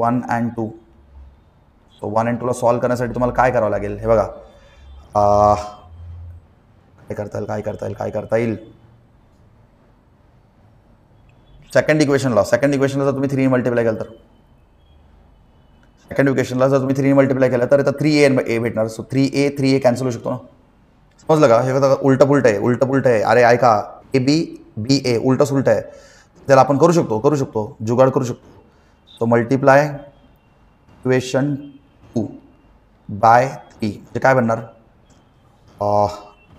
1 and 2. सो 1 and 2 ला सॉल्व्ह करण्यासाठी तुम्हाला काय करावं लागेल? हे बघा, काय करता येईल. सेकंड इक्वेशनला जर तुम्ही 3 मल्टिप्लाय केलं तर, सेकंड इक्वेशनला जर तुम्ही 3 मल्टिप्लाय केलं तर इथं 3a भेटणार. सो 3a कॅन्सल होऊ शकतो ना. समजलं का? हे बघा, उलट पुलट आहे. अरे ऐका, AB उलटं सुलट आहे. त्याला आपण करू शकतो जुगाड करू शकतो. सो मल्टिप्लाय इक्वेशन 2 बाय 3 म्हणजे काय बनणार?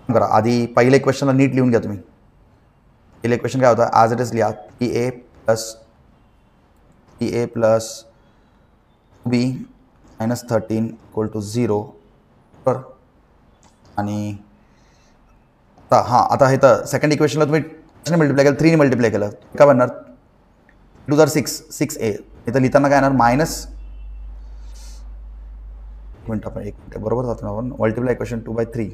बरं, आधी पहिल्या इक्वेशनला नीट लिहून घ्या तुम्ही. पहिलं इक्वेशन काय होतं? ॲज इट इज लिहा. 3a plus 2b minus 13 = 0. बरं. आणि आता हे तर सेकंड इक्वेशनला तुम्ही मल्टिप्लाय केलं, 3 मल्टिप्लाय केलं, काय बनणार? 2 * 6a. इथं लिहिताना काय येणार? मायनस मिनिट, आपण 1 मिनिट बरोबर जातो ना आपण. Multiply equation 2/3.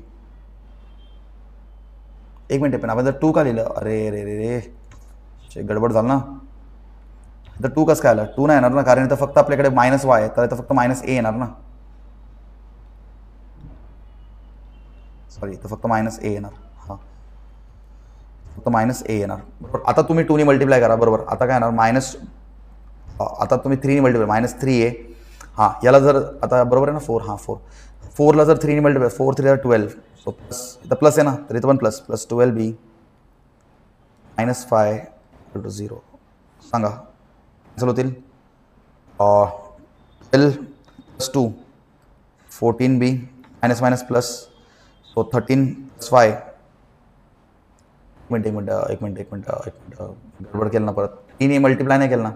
1 मिनिट, पण आपण जर 2 का लिहिलं? अरे रे रे रे, गडबड झालं ना. इथं 2 कसं काय आलं? 2 नाही येणार ना, कारण इथं फक्त आपल्याकडे -y आहे, तर इथं फक्त -a येणार ना. सॉरी, इथं फक्त -a येणार. हां, फक्त -a येणार. बरोबर. आता तुम्ही 2 ने मल्टिप्लाय करा. बरोबर. आता काय येणार? आता तुम्ही 3 ने मल्टिप्लाय, -3a. हां, याला जर आता बरोबर आहे ना 4. हां, 4ला जर 3 ने मल्टिप्लाय, 4 3 12. सो प्लस, इथं प्लस आहे ना, तर इथं पण प्लस 12b - 5 = 0. सांगा कॅन्सल होतील. 12 + 2 14b मायनस प्लस. सो 13 + 5. एक मिनिट गडबड केलं ना परत. 3 मल्टिप्लाय नाही केलं ना.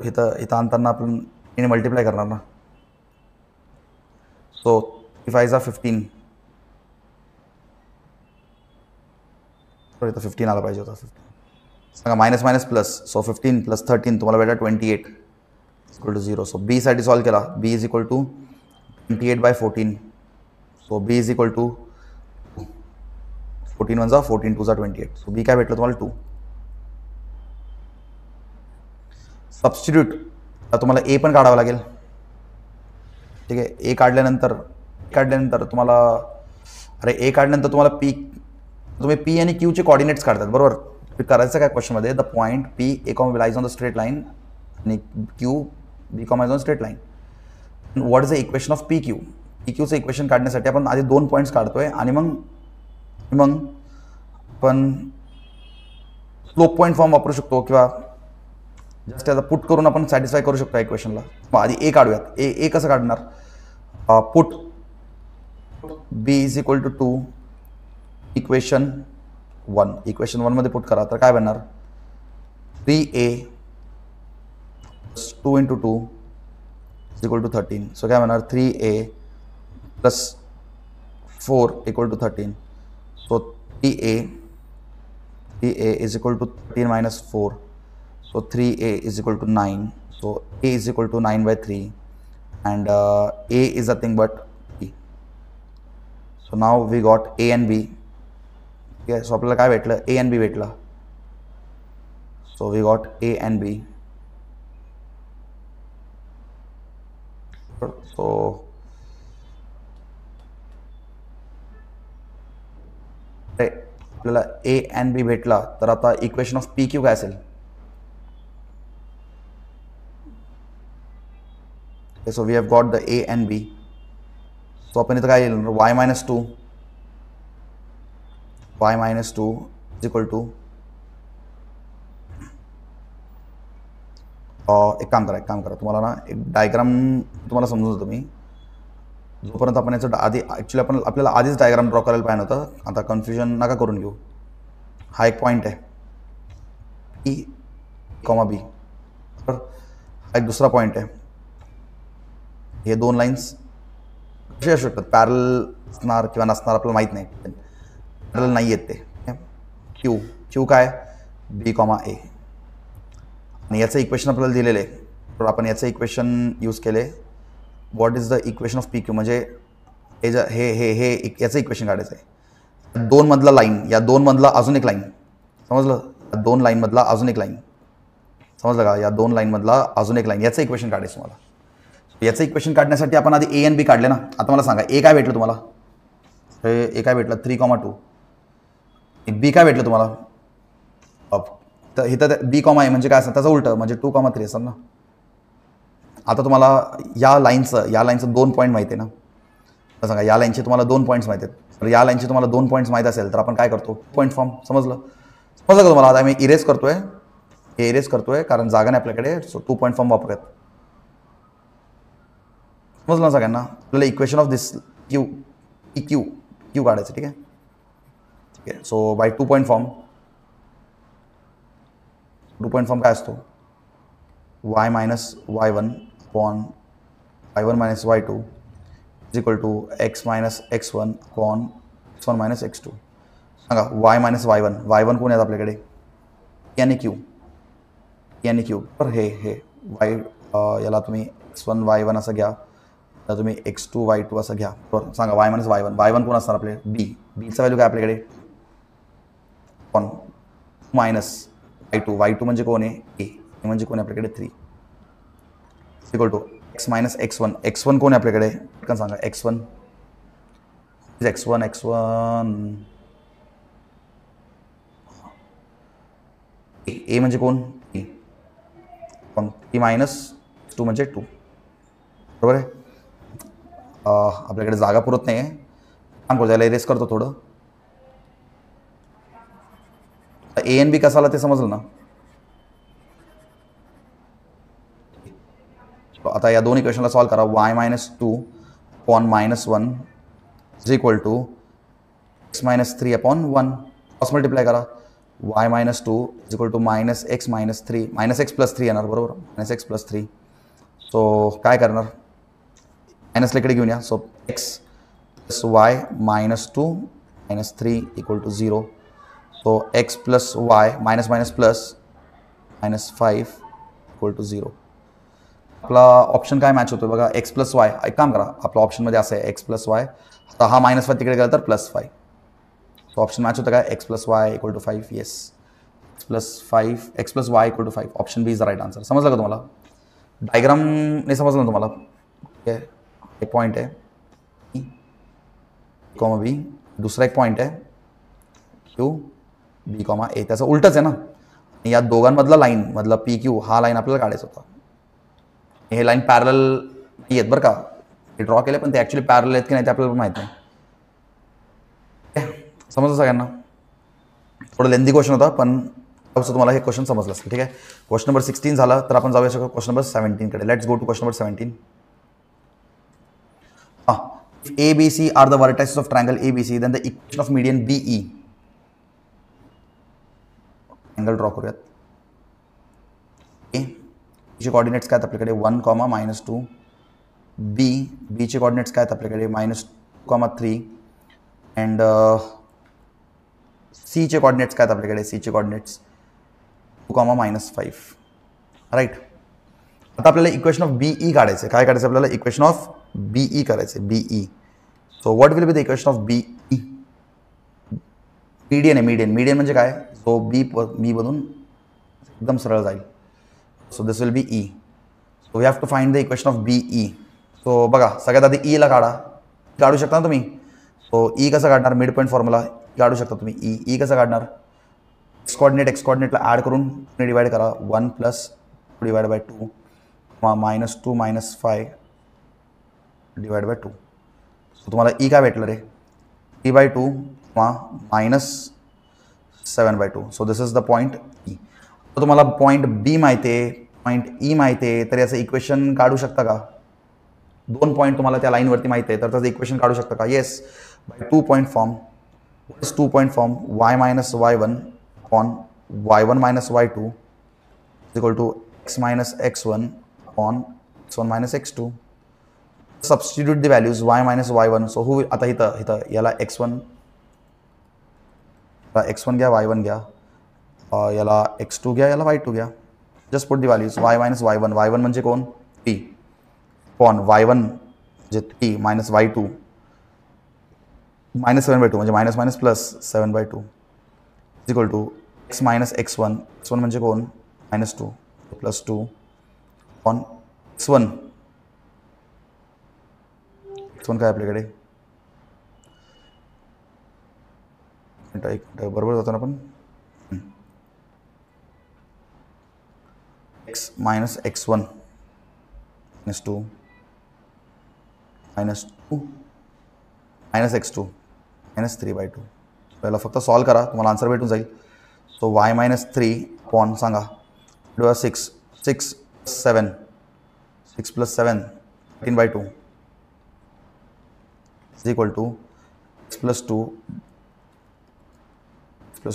इथं आणताना आपण 3 मल्टिप्लाय करणार ना. सो 5 = 15. इथं 15 आला पाहिजे होता. सांगा मायनस प्लस. सो 15 + 13 तुम्हाला भेटा 28 = 0. सो B साठी सॉल्व्ह केला. B = 28/14. So B = 14 1 14 2 28. So B काय भेटलं तुम्हाला? 2. सबस्टिट्यूट तुम्हाला A पण काढावं लागेल. ठीक आहे. A काढल्यानंतर तुम्हाला तुम्ही P आणि Q चे कॉर्डिनेट्स काढतात. बरोबर. करायचं काय क्वेश्चनमध्ये? The point P A, lies on the straight line आणि Q B, lies on straight line. What is the equation of PQ? PQचं इक्वेशन काढण्यासाठी आपण आधी 2 पॉईंट्स काढतोय आणि मग आपण स्लोप पॉईंट फॉर्म वापरू शकतो किंवा जस्ट त्याचा पुट करून आपण सॅटिस्फाय करू शकतो इक्वेशनला. मग आधी ए काढूयात. ए कसं काढणार? Put b is equal to 2 equation 1. Equation 1 मध्ये पुट करा तर काय बनणार? 3a 2 into 2 is equal to 13. So काय बनणार? 3a plus 4 equal to 13. So 3a is equal to 13 minus 4. So 3a is equal to 9. So a is equal to 9 by 3. And a is nothing but b. So now we got a and b. Okay, so आपल्याला काय भेटलं? a and b भेटला. So we got a and b. So आपल्याला a and b भेटला तर आता equation of P Q काय असेल? So we have got the a and b. सो आपण इथं काय लिहिलं? y minus 2 is equal to एक काम करा तुम्हाला ना एक डायग्राम तुम्हाला समजून देतो मी. जोपर्यंत आपण याचं आधी ॲक्च्युली आपल्याला आधीच डायग्राम ड्रॉ करायला पाहिजे होतं. आता कन्फ्युजन नका करून घेऊ. हा एक पॉईंट आहे ई कॉमा बी. तर हा एक दुसरा पॉईंट आहे. हे दोन लाईन्स कसे असू शकतात? पॅरल असणार किंवा नसणार आपल्याला माहीत नाही. पॅरल नाही आहेत ते. क्यू काय? बी कॉमा ए. आणि याचं इक्वेशन आपल्याला दिलेलं आहे. तर आपण याचं इक्वेशन यूज केले. What is the equation of P Q? म्हणजे हे याचं इक्वेशन काढायचं आहे. 2 मधला लाईन, या 2 मधला अजून एक लाईन. समजलं? 2 लाईन मधला अजून एक लाईन. समजलं का? या 2 लाईन मधला अजून एक लाईन. याचं इक्वेशन काढायचं तुम्हाला. याचं इक्वेशन काढण्यासाठी आपण आधी ए आणि बी काढले ना. आता मला सांगा ए काय भेटलं तुम्हाला? हे ए काय भेटलं? 3,2. बी काय भेटलं तुम्हाला? तर इथं बी कॉमा ए म्हणजे काय असतं? त्याचं उलटं म्हणजे 2,3 असतं ना. आता तुम्हाला या लाईनचं 2 पॉईंट माहिती आहे ना. तर सांगा या लाईनचे तुम्हाला 2 पॉईंट्स माहिती आहेत. तर या लाईनचे तुम्हाला 2 पॉईंट्स माहीत असेल तर आपण काय करतो? Point form. समजलं का तुम्हाला? आता मी इरेज करतोय कारण जागा नाही आपल्याकडे. सो 2 पॉईंट फॉर्म वापरूयात. समजलं ना सगळ्यांना? आपल्याला इक्वेशन ऑफ दिस क्यू काढायचं. ठीक आहे. So by 2 point form. 2 point form काय असतो? y minus y1 upon y1 minus y2 is equal to x minus x1 upon x1 minus x2. सांगा y minus y1 कोण आहेत आपल्याकडे? आणि क्यू. तर हे y याला तुम्ही x1 y1 असं घ्या, तर तुम्ही x2 y2 असं घ्या. बरं सांगा y minus y1 कोण असणार आपले? बीचं व्हॅल्यू काय आपल्याकडे? 1 मायनस y2 म्हणजे कोण आहे? ए म्हणजे कोण आहे आपल्याकडे? 3 equal to x minus x1 कोण आहे आपल्याकडे? पटकन सांगा. x1 ए म्हणजे कोण? 3 मायनस 2 म्हणजे 2. बरोबर आहे. आपल्याकडे जागा पुरत नाही आहे. काम करू, त्याला इरेज करतो थोडं. ए एन बी कसं आला ते समजलं ना. आता या दोन इक्वेशनला सॉल्व करा. y minus 2 upon minus 1 is equal to x minus 3 upon 1. Cross multiply करा. y minus 2 is equal to minus x minus 3. Minus x plus 3 येणार. बरोबर. Minus x plus 3. सो काय करणार? मायनसला इकडे घेऊन या. So x plus y minus 2 minus 3 equal to 0. So x plus y minus minus plus minus 5 equal to 0. आपला option काय match होतो बघा? X plus Y. एक काम करा, आपल्या ऑप्शनमध्ये असं आहे एक्स प्लस वाय. आता हा मायनस 5 तिकडे गेला तर प्लस 5. सो ऑप्शन मॅच होतं काय? X plus y equal to 5. Yes, x plus y equal to 5. Option B is the right answer. समजलं का तुम्हाला? डायग्राम नाही समजलं ना तुम्हाला? ठीक आहे. एक पॉईंट आहे कॉमा बी. दुसरा एक पॉईंट आहे क्यू बी कॉमा ए. त्याचं उलटंच आहे ना. या दोघांमधला लाईन मधला पी क्यू हा लाईन आपल्याला काढायचा होता. हे लाईन पॅरल नाही आहेत बरं का. हे ड्रॉ केले पण ते ॲक्च्युली पॅरल आहेत की नाही ते आपल्याला माहीत नाही. समजलं सगळ्यांना? थोडं लेंदी क्वेश्चन होता पण तुम्हाला हे क्वेश्चन समजलं असेल. ठीक आहे, क्वेश्चन नंबर 16 झाला. तर आपण जाऊया क्वेश्चन नंबर 17 कडे. Let's go to question number 17. A, B, C are the vertices of triangle ABC, then the equation of median BE. Angle draw करूयात. A चे कोऑर्डिनेट्स काय आहेत आपल्याकडे 1, -2. B चे कोऑर्डिनेट्स काय आहेत आपल्याकडे -2, 3 अँड C चे कोऑर्डिनेट्स काय आहेत आपल्याकडे C चे कोऑर्डिनेट्स 2, -5. राईट. आता आपल्याला इक्वेशन ऑफ BE काढायचं. काय काढायचं आपल्याला? इक्वेशन ऑफ BE करायचं. BE. So what will be the equation of BE? Median आहे. मीडियन म्हणजे काय? सो बी मधून एकदम सरळ जाईल. So this will be E. So we have to find the equation of BE. So बघा, सगळ्यात आधी E ला काढू शकता ना तुम्ही. सो E कसं काढणार? मिड पॉईंट फॉर्म्युला काढू शकता तुम्ही. E कसं काढणार? एक्स कोऑर्डिनेटला ॲड करून डिवाइड करा. 1 + 2/2 -2 -5 /2. सो तुम्हाला E काय भेटलं रे? 3/2 -7/2. So this is the point E. तर तुम्हाला पॉईंट B माहिती आहे, पॉईंट E माहिती आहे, तर याचं इक्वेशन काढू शकता का? 2 पॉईंट तुम्हाला त्या लाईनवरती माहिती आहे, तर त्याचं इक्वेशन काढू शकता का? Yes, by 2 point form. What is 2 point form? y - y1 upon y1 - y2 equal to x - x1 upon x1 - x2. Substitute the values y - y1. So हू आता इथं याला x1 घ्या, y1 घ्या, याला x2 घ्या, याला y2 घ्या. Just put the values y - y1. y1 म्हणजे कोण? 3 अपॉन y1 म्हणजे 3 मायनस y2 -7/2 म्हणजे minus plus 7/2 equal to x - x1. x1 म्हणजे कोण? -2 प्लस 2 अपॉन x1. x1 काय आपल्याकडे? एक मिनिट बरोबर जातो ना आपण. x - x1 -2 -2 -x2 -3/2. पहिला फक्त सॉल्व करा, तुम्हाला आन्सर भेटून जाईल. सो y - 3 अपॉन सांगा 6 6 + 7 6 + 7 13/2 is equal to x +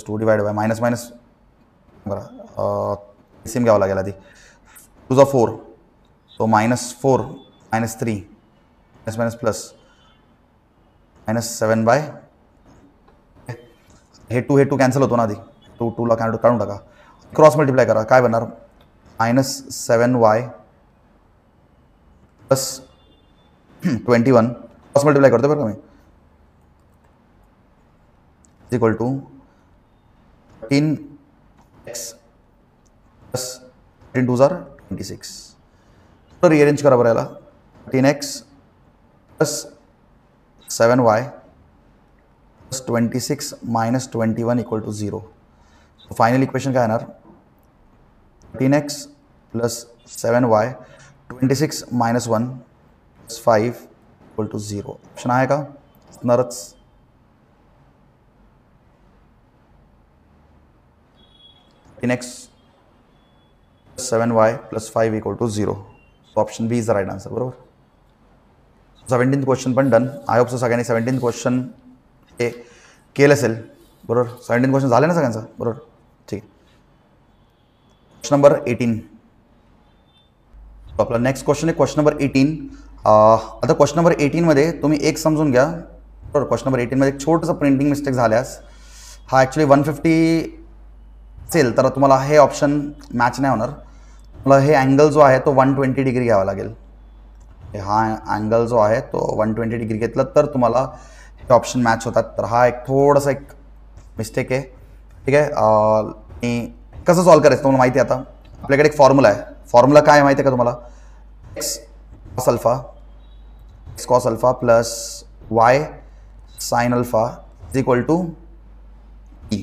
2 divide by minus बरं सेम घ्यावं लागेल आधी. 2 × 4. So -4 -3 plus -7/. हे 2 कॅन्सल होतो ना आधी. 2 ला काढून टाका. क्रॉस मल्टिप्लाय करा. काय बनणार? -7y + 21. क्रॉस मल्टिप्लाय करतो बरं का मी. Equal to 13x + 13 2 = 26. तर रिअरेंज करा बरं याला. 13x + 7y + 26 - 21 = 0. फायनल इक्वेशन काय येणार? 13x + 7y 26 - 1 + 5 = 0. ऑप्शन आहे का? असणारच. x + 7y + 5 = 0. So option B is the right answer. बरोबर. 17th क्वेश्चन पण डन. आय होप सो सगळ्यांनी 17th क्वेश्चन हे केलं असेल. बरोबर. 17 क्वेश्चन झाले ना सगळ्यांचं? बरोबर. ठीक आहे. Question number 18. आपला नेक्स्ट क्वेश्चन आहे क्वेश्चन नंबर 18. आता क्वेश्चन नंबर 18 मध्ये तुम्ही एक समजून घ्या. बरोबर. क्वेश्चन नंबर 18 मध्ये एक छोटंसं प्रिंटिंग मिस्टेक झाल्यास हा ॲक्च्युली 150 असेल तर तुम्हाला हे ऑप्शन मॅच नाही होणार. तुम्हाला हे अँगल जो आहे तो 120 डिग्री घ्यावा लागेल. हा अँगल जो आहे तो 120 डिग्री घेतला तर तुम्हाला हे ऑप्शन मॅच होतात. तर हा एक थोडासा एक मिस्टेक आहे. ठीक आहे. कसं सॉल्व करायचं तुम्हाला माहिती आहे. आता आपल्याकडे एक फॉर्म्युला आहे. फॉर्म्युला काय माहिती आहे का तुम्हाला? x cos alpha plus y sin alpha = E.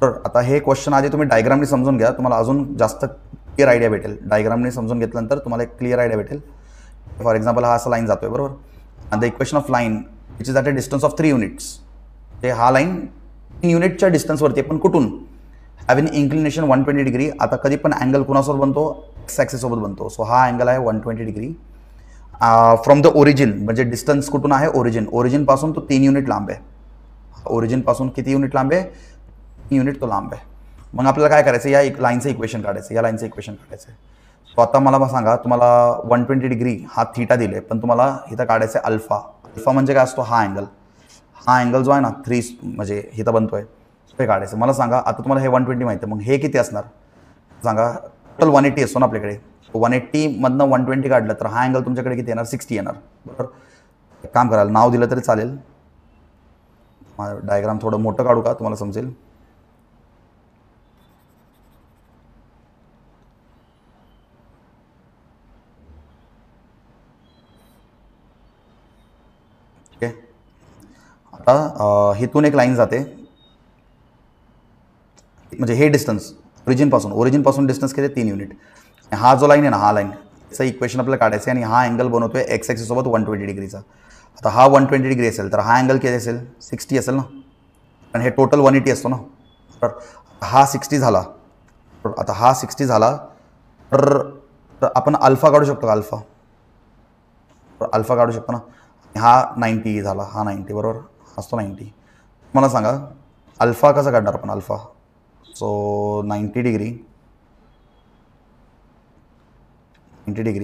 तर आता हे क्वेश्चन आधी तुम्ही डायग्रामने समजून घ्या. तुम्हाला अजून जास्त क्लिअर आयडिया भेटेल. डायग्रामने समजून घेतल्यानंतर तुम्हाला एक क्लिअर आयडिया भेटेल. फॉर एक्झाम्पल हा असा लाईन जातोय. बरोबर. The equation of line which is at a distance of 3 units. ते हा लाईन 3 युनिटच्या डिस्टन्सवरती. पण कुठून? Having inclination 120 degree. आता कधी पण अँगल कुणासोबत बनतो, एक्स ॲक्सिस सोबत बनतो. सो हा अँगल आहे 120 डिग्री फ्रॉम द ओरिजिन, म्हणजे डिस्टन्स कुठून आहे, ओरिजिन पासून तो 3 युनिट लांब आहे. ओरिजिन पासून किती युनिट लांब आहे, 3 युनिट तो लांब आहे. मग आपल्याला काय करायचं, या लाईनचं इक्वेशन काढायचं, या लाईनचं इक्वेशन काढायचं. सो आता मला सांगा, तुम्हाला 120 डिग्री हा थीटा दिले, पण तुम्हाला इथं काढायचं आहे अल्फा. अल्फा म्हणजे काय असतो, हा अँगल जो आहे ना 3 म्हणजे इथं बनतोय ते काढायचं. मला सांगा आता तुम्हाला हे 120 माहिती आहे, मग हे किती असणार सांगा. टोटल 180 असतो ना आपल्याकडे. 180 मधनं 120 काढलं तर हा अँगल तुमच्याकडे किती येणार, 60 येणार. बरोबर. एक काम कराल, नाव दिलं तरी चालेल. डायग्राम थोडं मोठं काढू का, तुम्हाला समजेल. ओके. आता हिथून एक लाईन जाते, म्हणजे हे डिस्टन्स ओरिजिन पासून डिस्टन्स किती, 3 युनिट. हा जो लाईन आहे ना, हा लाईन याचं इक्वेशन आपल्याला काढायचं आहे. आणि हा अँगल बनवतोय एक्स ॲक्सिस सोबत 120 डिग्रीचा. आता हा 120 डिग्री असेल तर हा अँगल किती असेल, 60 असेल ना, आणि हे टोटल 180 असतो ना. तर हा 60 झाला. आता हा 60 झाला तर आपण अल्फा काढू शकतो का, अल्फा काढू शकतो ना. हा 90 झाला, हा 90 बरोबर असतो 90. मला सांगा अल्फा कसा काढणार आपण, alpha. So 90 degree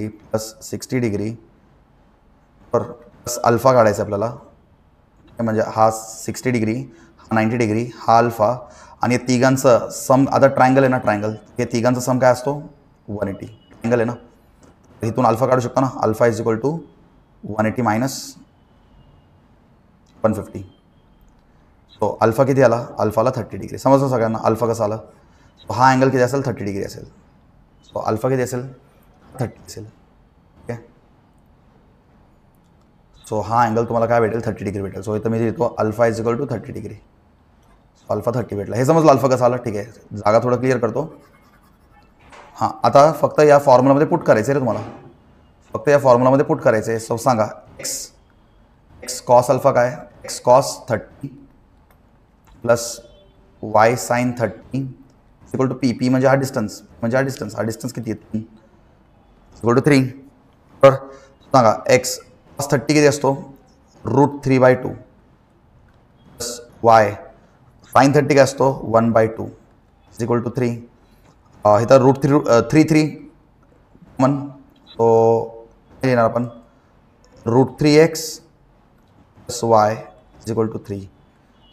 plus 60 degree पर प्लस अल्फा काढायचं आपल्याला. म्हणजे हा 60 डिग्री, हा 90 डिग्री, हा अल्फा, आणि या तिघांचं सम. आता ट्रायंगल आहे ना, ट्रायंगल, हे तिघांचा सम काय असतो, 180. ट्रायंगल आहे ना, इथून अल्फा काढू शकतो ना. Alpha is equal to 180 minus 150. So alpha किती आला, अल्फाला 30 डिग्री. समजलं सगळ्यांना अल्फा कसा आला. सो हा अँगल किती असेल, 30 डिग्री असेल. सो अल्फा किती असेल, 30 असेल. ओके. सो हा अँगल तुम्हाला काय भेटेल, 30 डिग्री भेटेल. सो इथं मी लिहितो alpha is equal to 30 degree. Alpha 30 भेटला. हे समजलं अल्फा कसा आला. ठीक आहे, जागा थोडं क्लिअर करतो. हां, आता फक्त या फॉर्म्युलामध्ये पुट करायचं आहे रे तुम्हाला, फक्त या फॉर्म्युलामध्ये पुट करायचं आहे. सो सांगा एक्स कॉस अल्फा काय, x cos 30 plus y sine 30 equal to p म्हणजे हा डिस्टन्स, हा डिस्टन्स किती आहे, इक्वल टू 3. तर सांगा एक्स कॉस 30 किती असतो, √3/2 प्लस वाय साइन 30 काय असतो, 1/2 इज इक्वल टू 3. इथं √3 कॉमन. सो येणार आपण √3x plus y is equal to 3.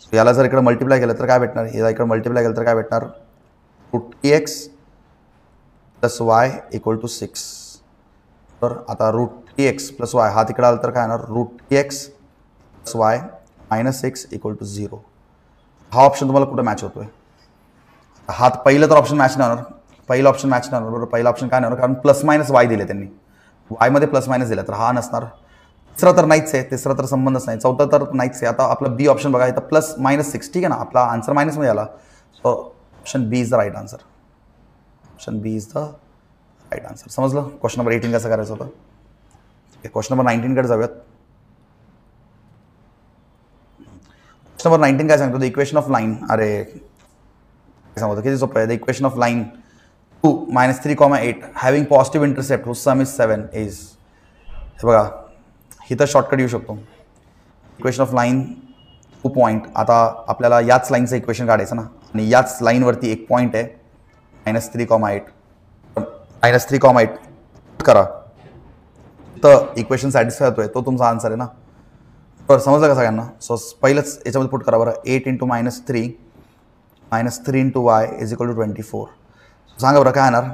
So याला जर इकडे मल्टिप्लाय केलं तर काय भेटणार, याला इकडे मल्टिप्लाय केलं तर काय भेटणार, √3x plus y equal to 6. तर आता √3x प्लस वाय हा तिकडे आला तर काय येणार, √3x plus y minus 6 equal to 0. हा ऑप्शन तुम्हाला कुठं मॅच होतोय, हा पहिलं तर ऑप्शन मॅच नाही होणार, पहिलं ऑप्शन मॅच नाही होणार. बरोबर, पहिलं ऑप्शन काय नाही होणार, कारण प्लस मायनस वाय दिले त्यांनी, वायमध्ये प्लस मायनस दिला तर हा नसणार. तिसरा तर नाहीच आहे, तिसरा तर संबंधच नाही, चौथा तर नाहीच आहे. आता आपला बी ऑप्शन बघा, इथं प्लस मायनस 6, ठीक आहे ना, आपला आन्सर मायनसमध्ये आला. So option B is the right answer. Option B is the right answer. समजलं क्वेश्चन नंबर 18 कसं करायचं होतं. क्वेश्चन नंबर 19 कडे जाऊयात. क्वेश्चन नंबर 19 काय सांगतो, द इक्वेशन ऑफ लाईन. अरे सांगतो किती सोपं आहे. The equation of line 2 -3,8 having positive intercept whose sum is 7 is. हे बघा इथं शॉर्टकट येऊ शकतो. Equation of line 2 point. आता आपल्याला याच लाईनचं इक्वेशन काढायचं ना, आणि याच लाईनवरती एक पॉईंट आहे -3,8 करा, तर इक्वेशन सॅटिस्फाय होतोय, तो तुमचा आन्सर आहे ना. बरं समजलं का सगळ्यांना. सो पहिलंच याच्यामध्ये पुट करा बरं. 8 × -3 -3 × y इज इक्वल टू 24. सांगा बरं काय येणार,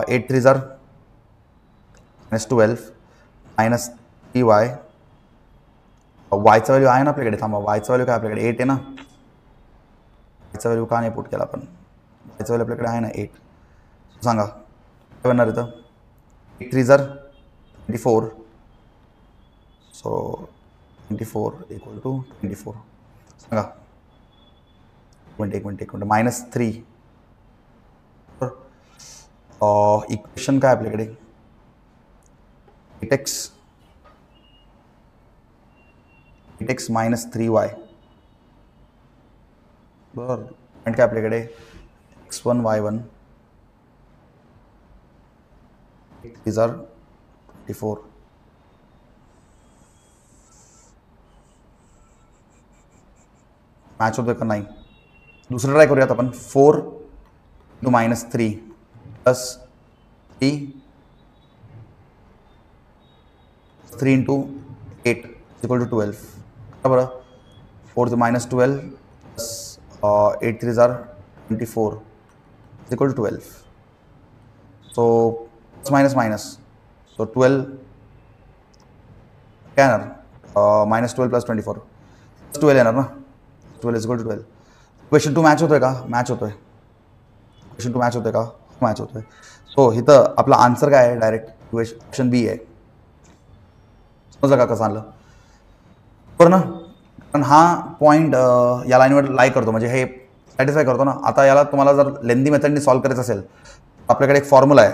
8 3 जार -12 -3y. वायचा व्हॅल्यू आहे ना आपल्याकडे, थांबा वायचा व्हॅल्यू काय आपल्याकडे 8 आहे ना, वायचा व्हॅल्यू का नाही पुट केला आपण, वायचा व्हॅल्यू आपल्याकडे आहे ना 8. सांगा काय बनणार इथं, 8 3 जार 24. So 24 equal to 24. सांगा एक मिनिट -3. इक्वेशन काय आपल्याकडे 8x -3y. बरोबर, पॉईंट काय आपल्याकडे x1 y1 these are 24. Match होतोय का नाही. दुसरं ट्राय करूयात आपण. 4 × -3 प्लस 3 × 8 = 12. बरोबर. 4 × -12 plus 8 3s are 24 = 12. So plus minus. So 12 काय येणार. -12 + 24 12 येणार ना. 12 = 12. क्वेश्चन 2 मॅच होतोय का. मॅच होतोय. क्वेश्चन 2 मॅच होतोय का. मॅच होतोय. सो इथं आपला आन्सर काय आहे. डायरेक्ट ऑप्शन बी आहे. समजलं का कसं आणलं बरं ना. कारण हा पॉईंट या लाईनवर लाई करतो, म्हणजे हे सॅटिस्फाय करतो ना. आता याला तुम्हाला जर लेंदी मेथडनी सॉल्व्ह करायचं असेल, आपल्याकडे एक फॉर्म्युला आहे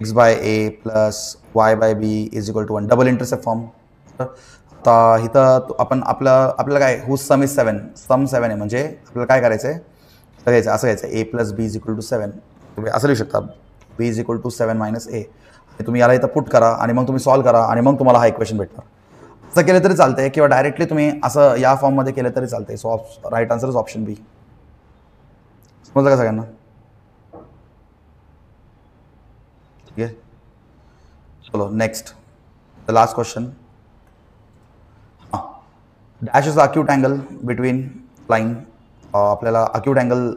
x/a + y/b = 1 double intercept form. आता इथं आपण आपल्याला काय हुज सम इज 7 सम 7 आहे, म्हणजे आपल्याला काय करायचं आहे घ्यायचं असं घ्यायचं a + b = 7. तुम्ही असं लिहू शकता b = 7 - a. तुम्ही याला इथं पुट करा आणि मग तुम्ही सॉल्व्ह करा आणि मग तुम्हाला हा इक्वेशन भेटणार. असं केलं तरी चालतंय किंवा डायरेक्टली तुम्ही असं या फॉर्ममध्ये केलं तरी चालतंय. So right answer is option B. समजलं का सगळ्यांना. ठीक आहे. चलो next the last question. Dash is acute angle between line. आपल्याला अक्यूट अँगल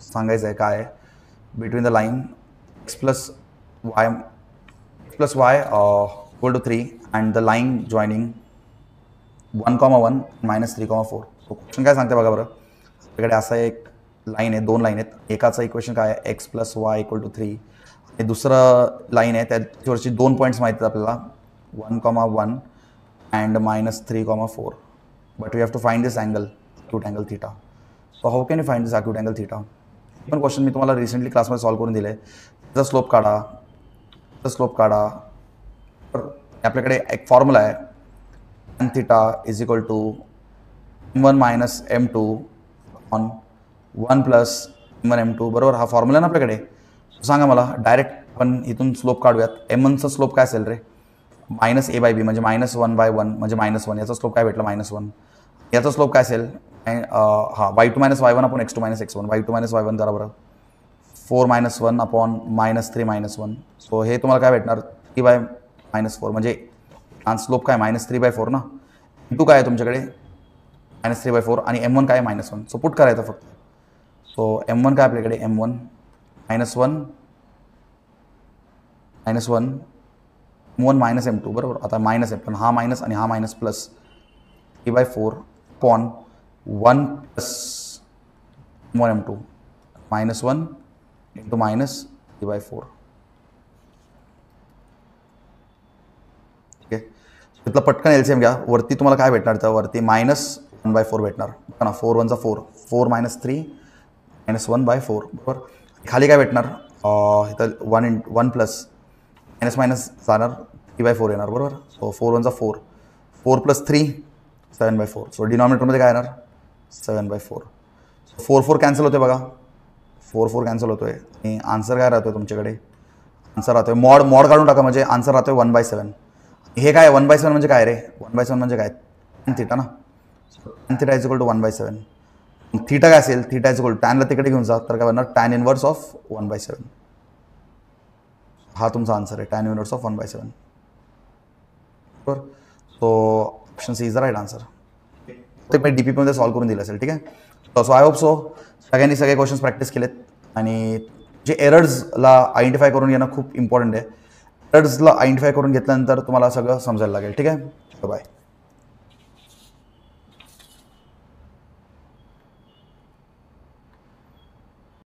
सांगायचं आहे काय between the line x + y = 3 and the line joining 1,1 - 3,4. So question काय सांगते बघा बरं. आपल्याकडे असं एक लाईन आहे, दोन लाईन आहेत. एकाचं इक्वेशन काय आहे x + y = 3 आणि दुसरं लाईन आहे त्याच्यावरची 2 पॉईंट्स माहिती आहेत आपल्याला 1,1 and -3,4. But we have to find this angle acute angle theta. So how can you find this acute angle theta. पण क्वेश्चन मी तुम्हाला रिसेंटली क्लासमध्ये सॉल्व्ह करून दिले. त्याचा स्लोप काढा. तर आपल्याकडे एक फॉर्म्युला आहे tan θ = m1 - m2 on 1 + m1 m2. बरोबर. हा फॉर्म्युला ना आपल्याकडे. सांगा मला डायरेक्ट आपण इथून स्लोप काढूयात. m1चा स्लोप काय असेल रे. -a/b म्हणजे -1/1 म्हणजे -1. याचा स्लोप काय भेटला -1. याचा स्लोप काय असेल हा y2 - y1 / x2 - x1. y2 - y1 करा बरं. 4 - 1 / -3 - 1. सो हे तुम्हाला काय भेटणार 3/-4 म्हणजे स्लोप काय -3/4 ना. m2 काय आहे तुमच्याकडे -3/4 आणि m1 काय आहे -1. सो पुट करायचं फक्त. सो m1 काय आपल्याकडे m1 -1 -1 -m2 बरोबर. आता मायनस आहे पण हा मायनस आणि हा मायनस प्लस 3/4 / 1 + m1 m2 -1 × -3/4. ठीक आहे. तिथलं पटकन एलसीएम घ्या. वरती तुम्हाला काय भेटणार तर वरती -1/4 भेटणार ना. 4 × 1 = 4 4 - 3 -1/4 बरोबर. खाली काय भेटणार इथं 1 प्लस मायनस जाणार 3/4 येणार बरोबर. सो 4 × 1 = 4 4 + 3 7/4. सो डिनॉमिनेटरमध्ये काय येणार 7/4. 4 4 कॅन्सल होते बघा. 4 4 कॅन्सल होतोय आणि आन्सर काय राहतोय तुमच्याकडे. आन्सर राहतोय मॉड काढून टाका म्हणजे आन्सर राहतोय 1/7. हे काय 1/7 म्हणजे काय रे. 1/7 म्हणजे काय tan θ ना. tan θ = 1/7. थीटा काय असेल θ = टॅनला तिकडे घेऊन जा तर काय बनणार tan इनवर्स ऑफ 1/7. हा तुमचा आन्सर आहे tan इनवर्स ऑफ 1/7 बरोबर. So option C is the right answer. ते मी DPPमध्ये सॉल्व्ह करून दिलं असेल. ठीक आहे. सो आय होप सो सगळ्यांनी सगळे क्वेश्चन्स प्रॅक्टिस केलेत आणि जे एरर्सला आयडेंटिफाय करून घेणं खूप इम्पॉर्टंट आहे. एरर्सला आयडेंटिफाय करून घेतल्यानंतर तुम्हाला सगळं समजायला लागेल. ठीक आहे. बाय.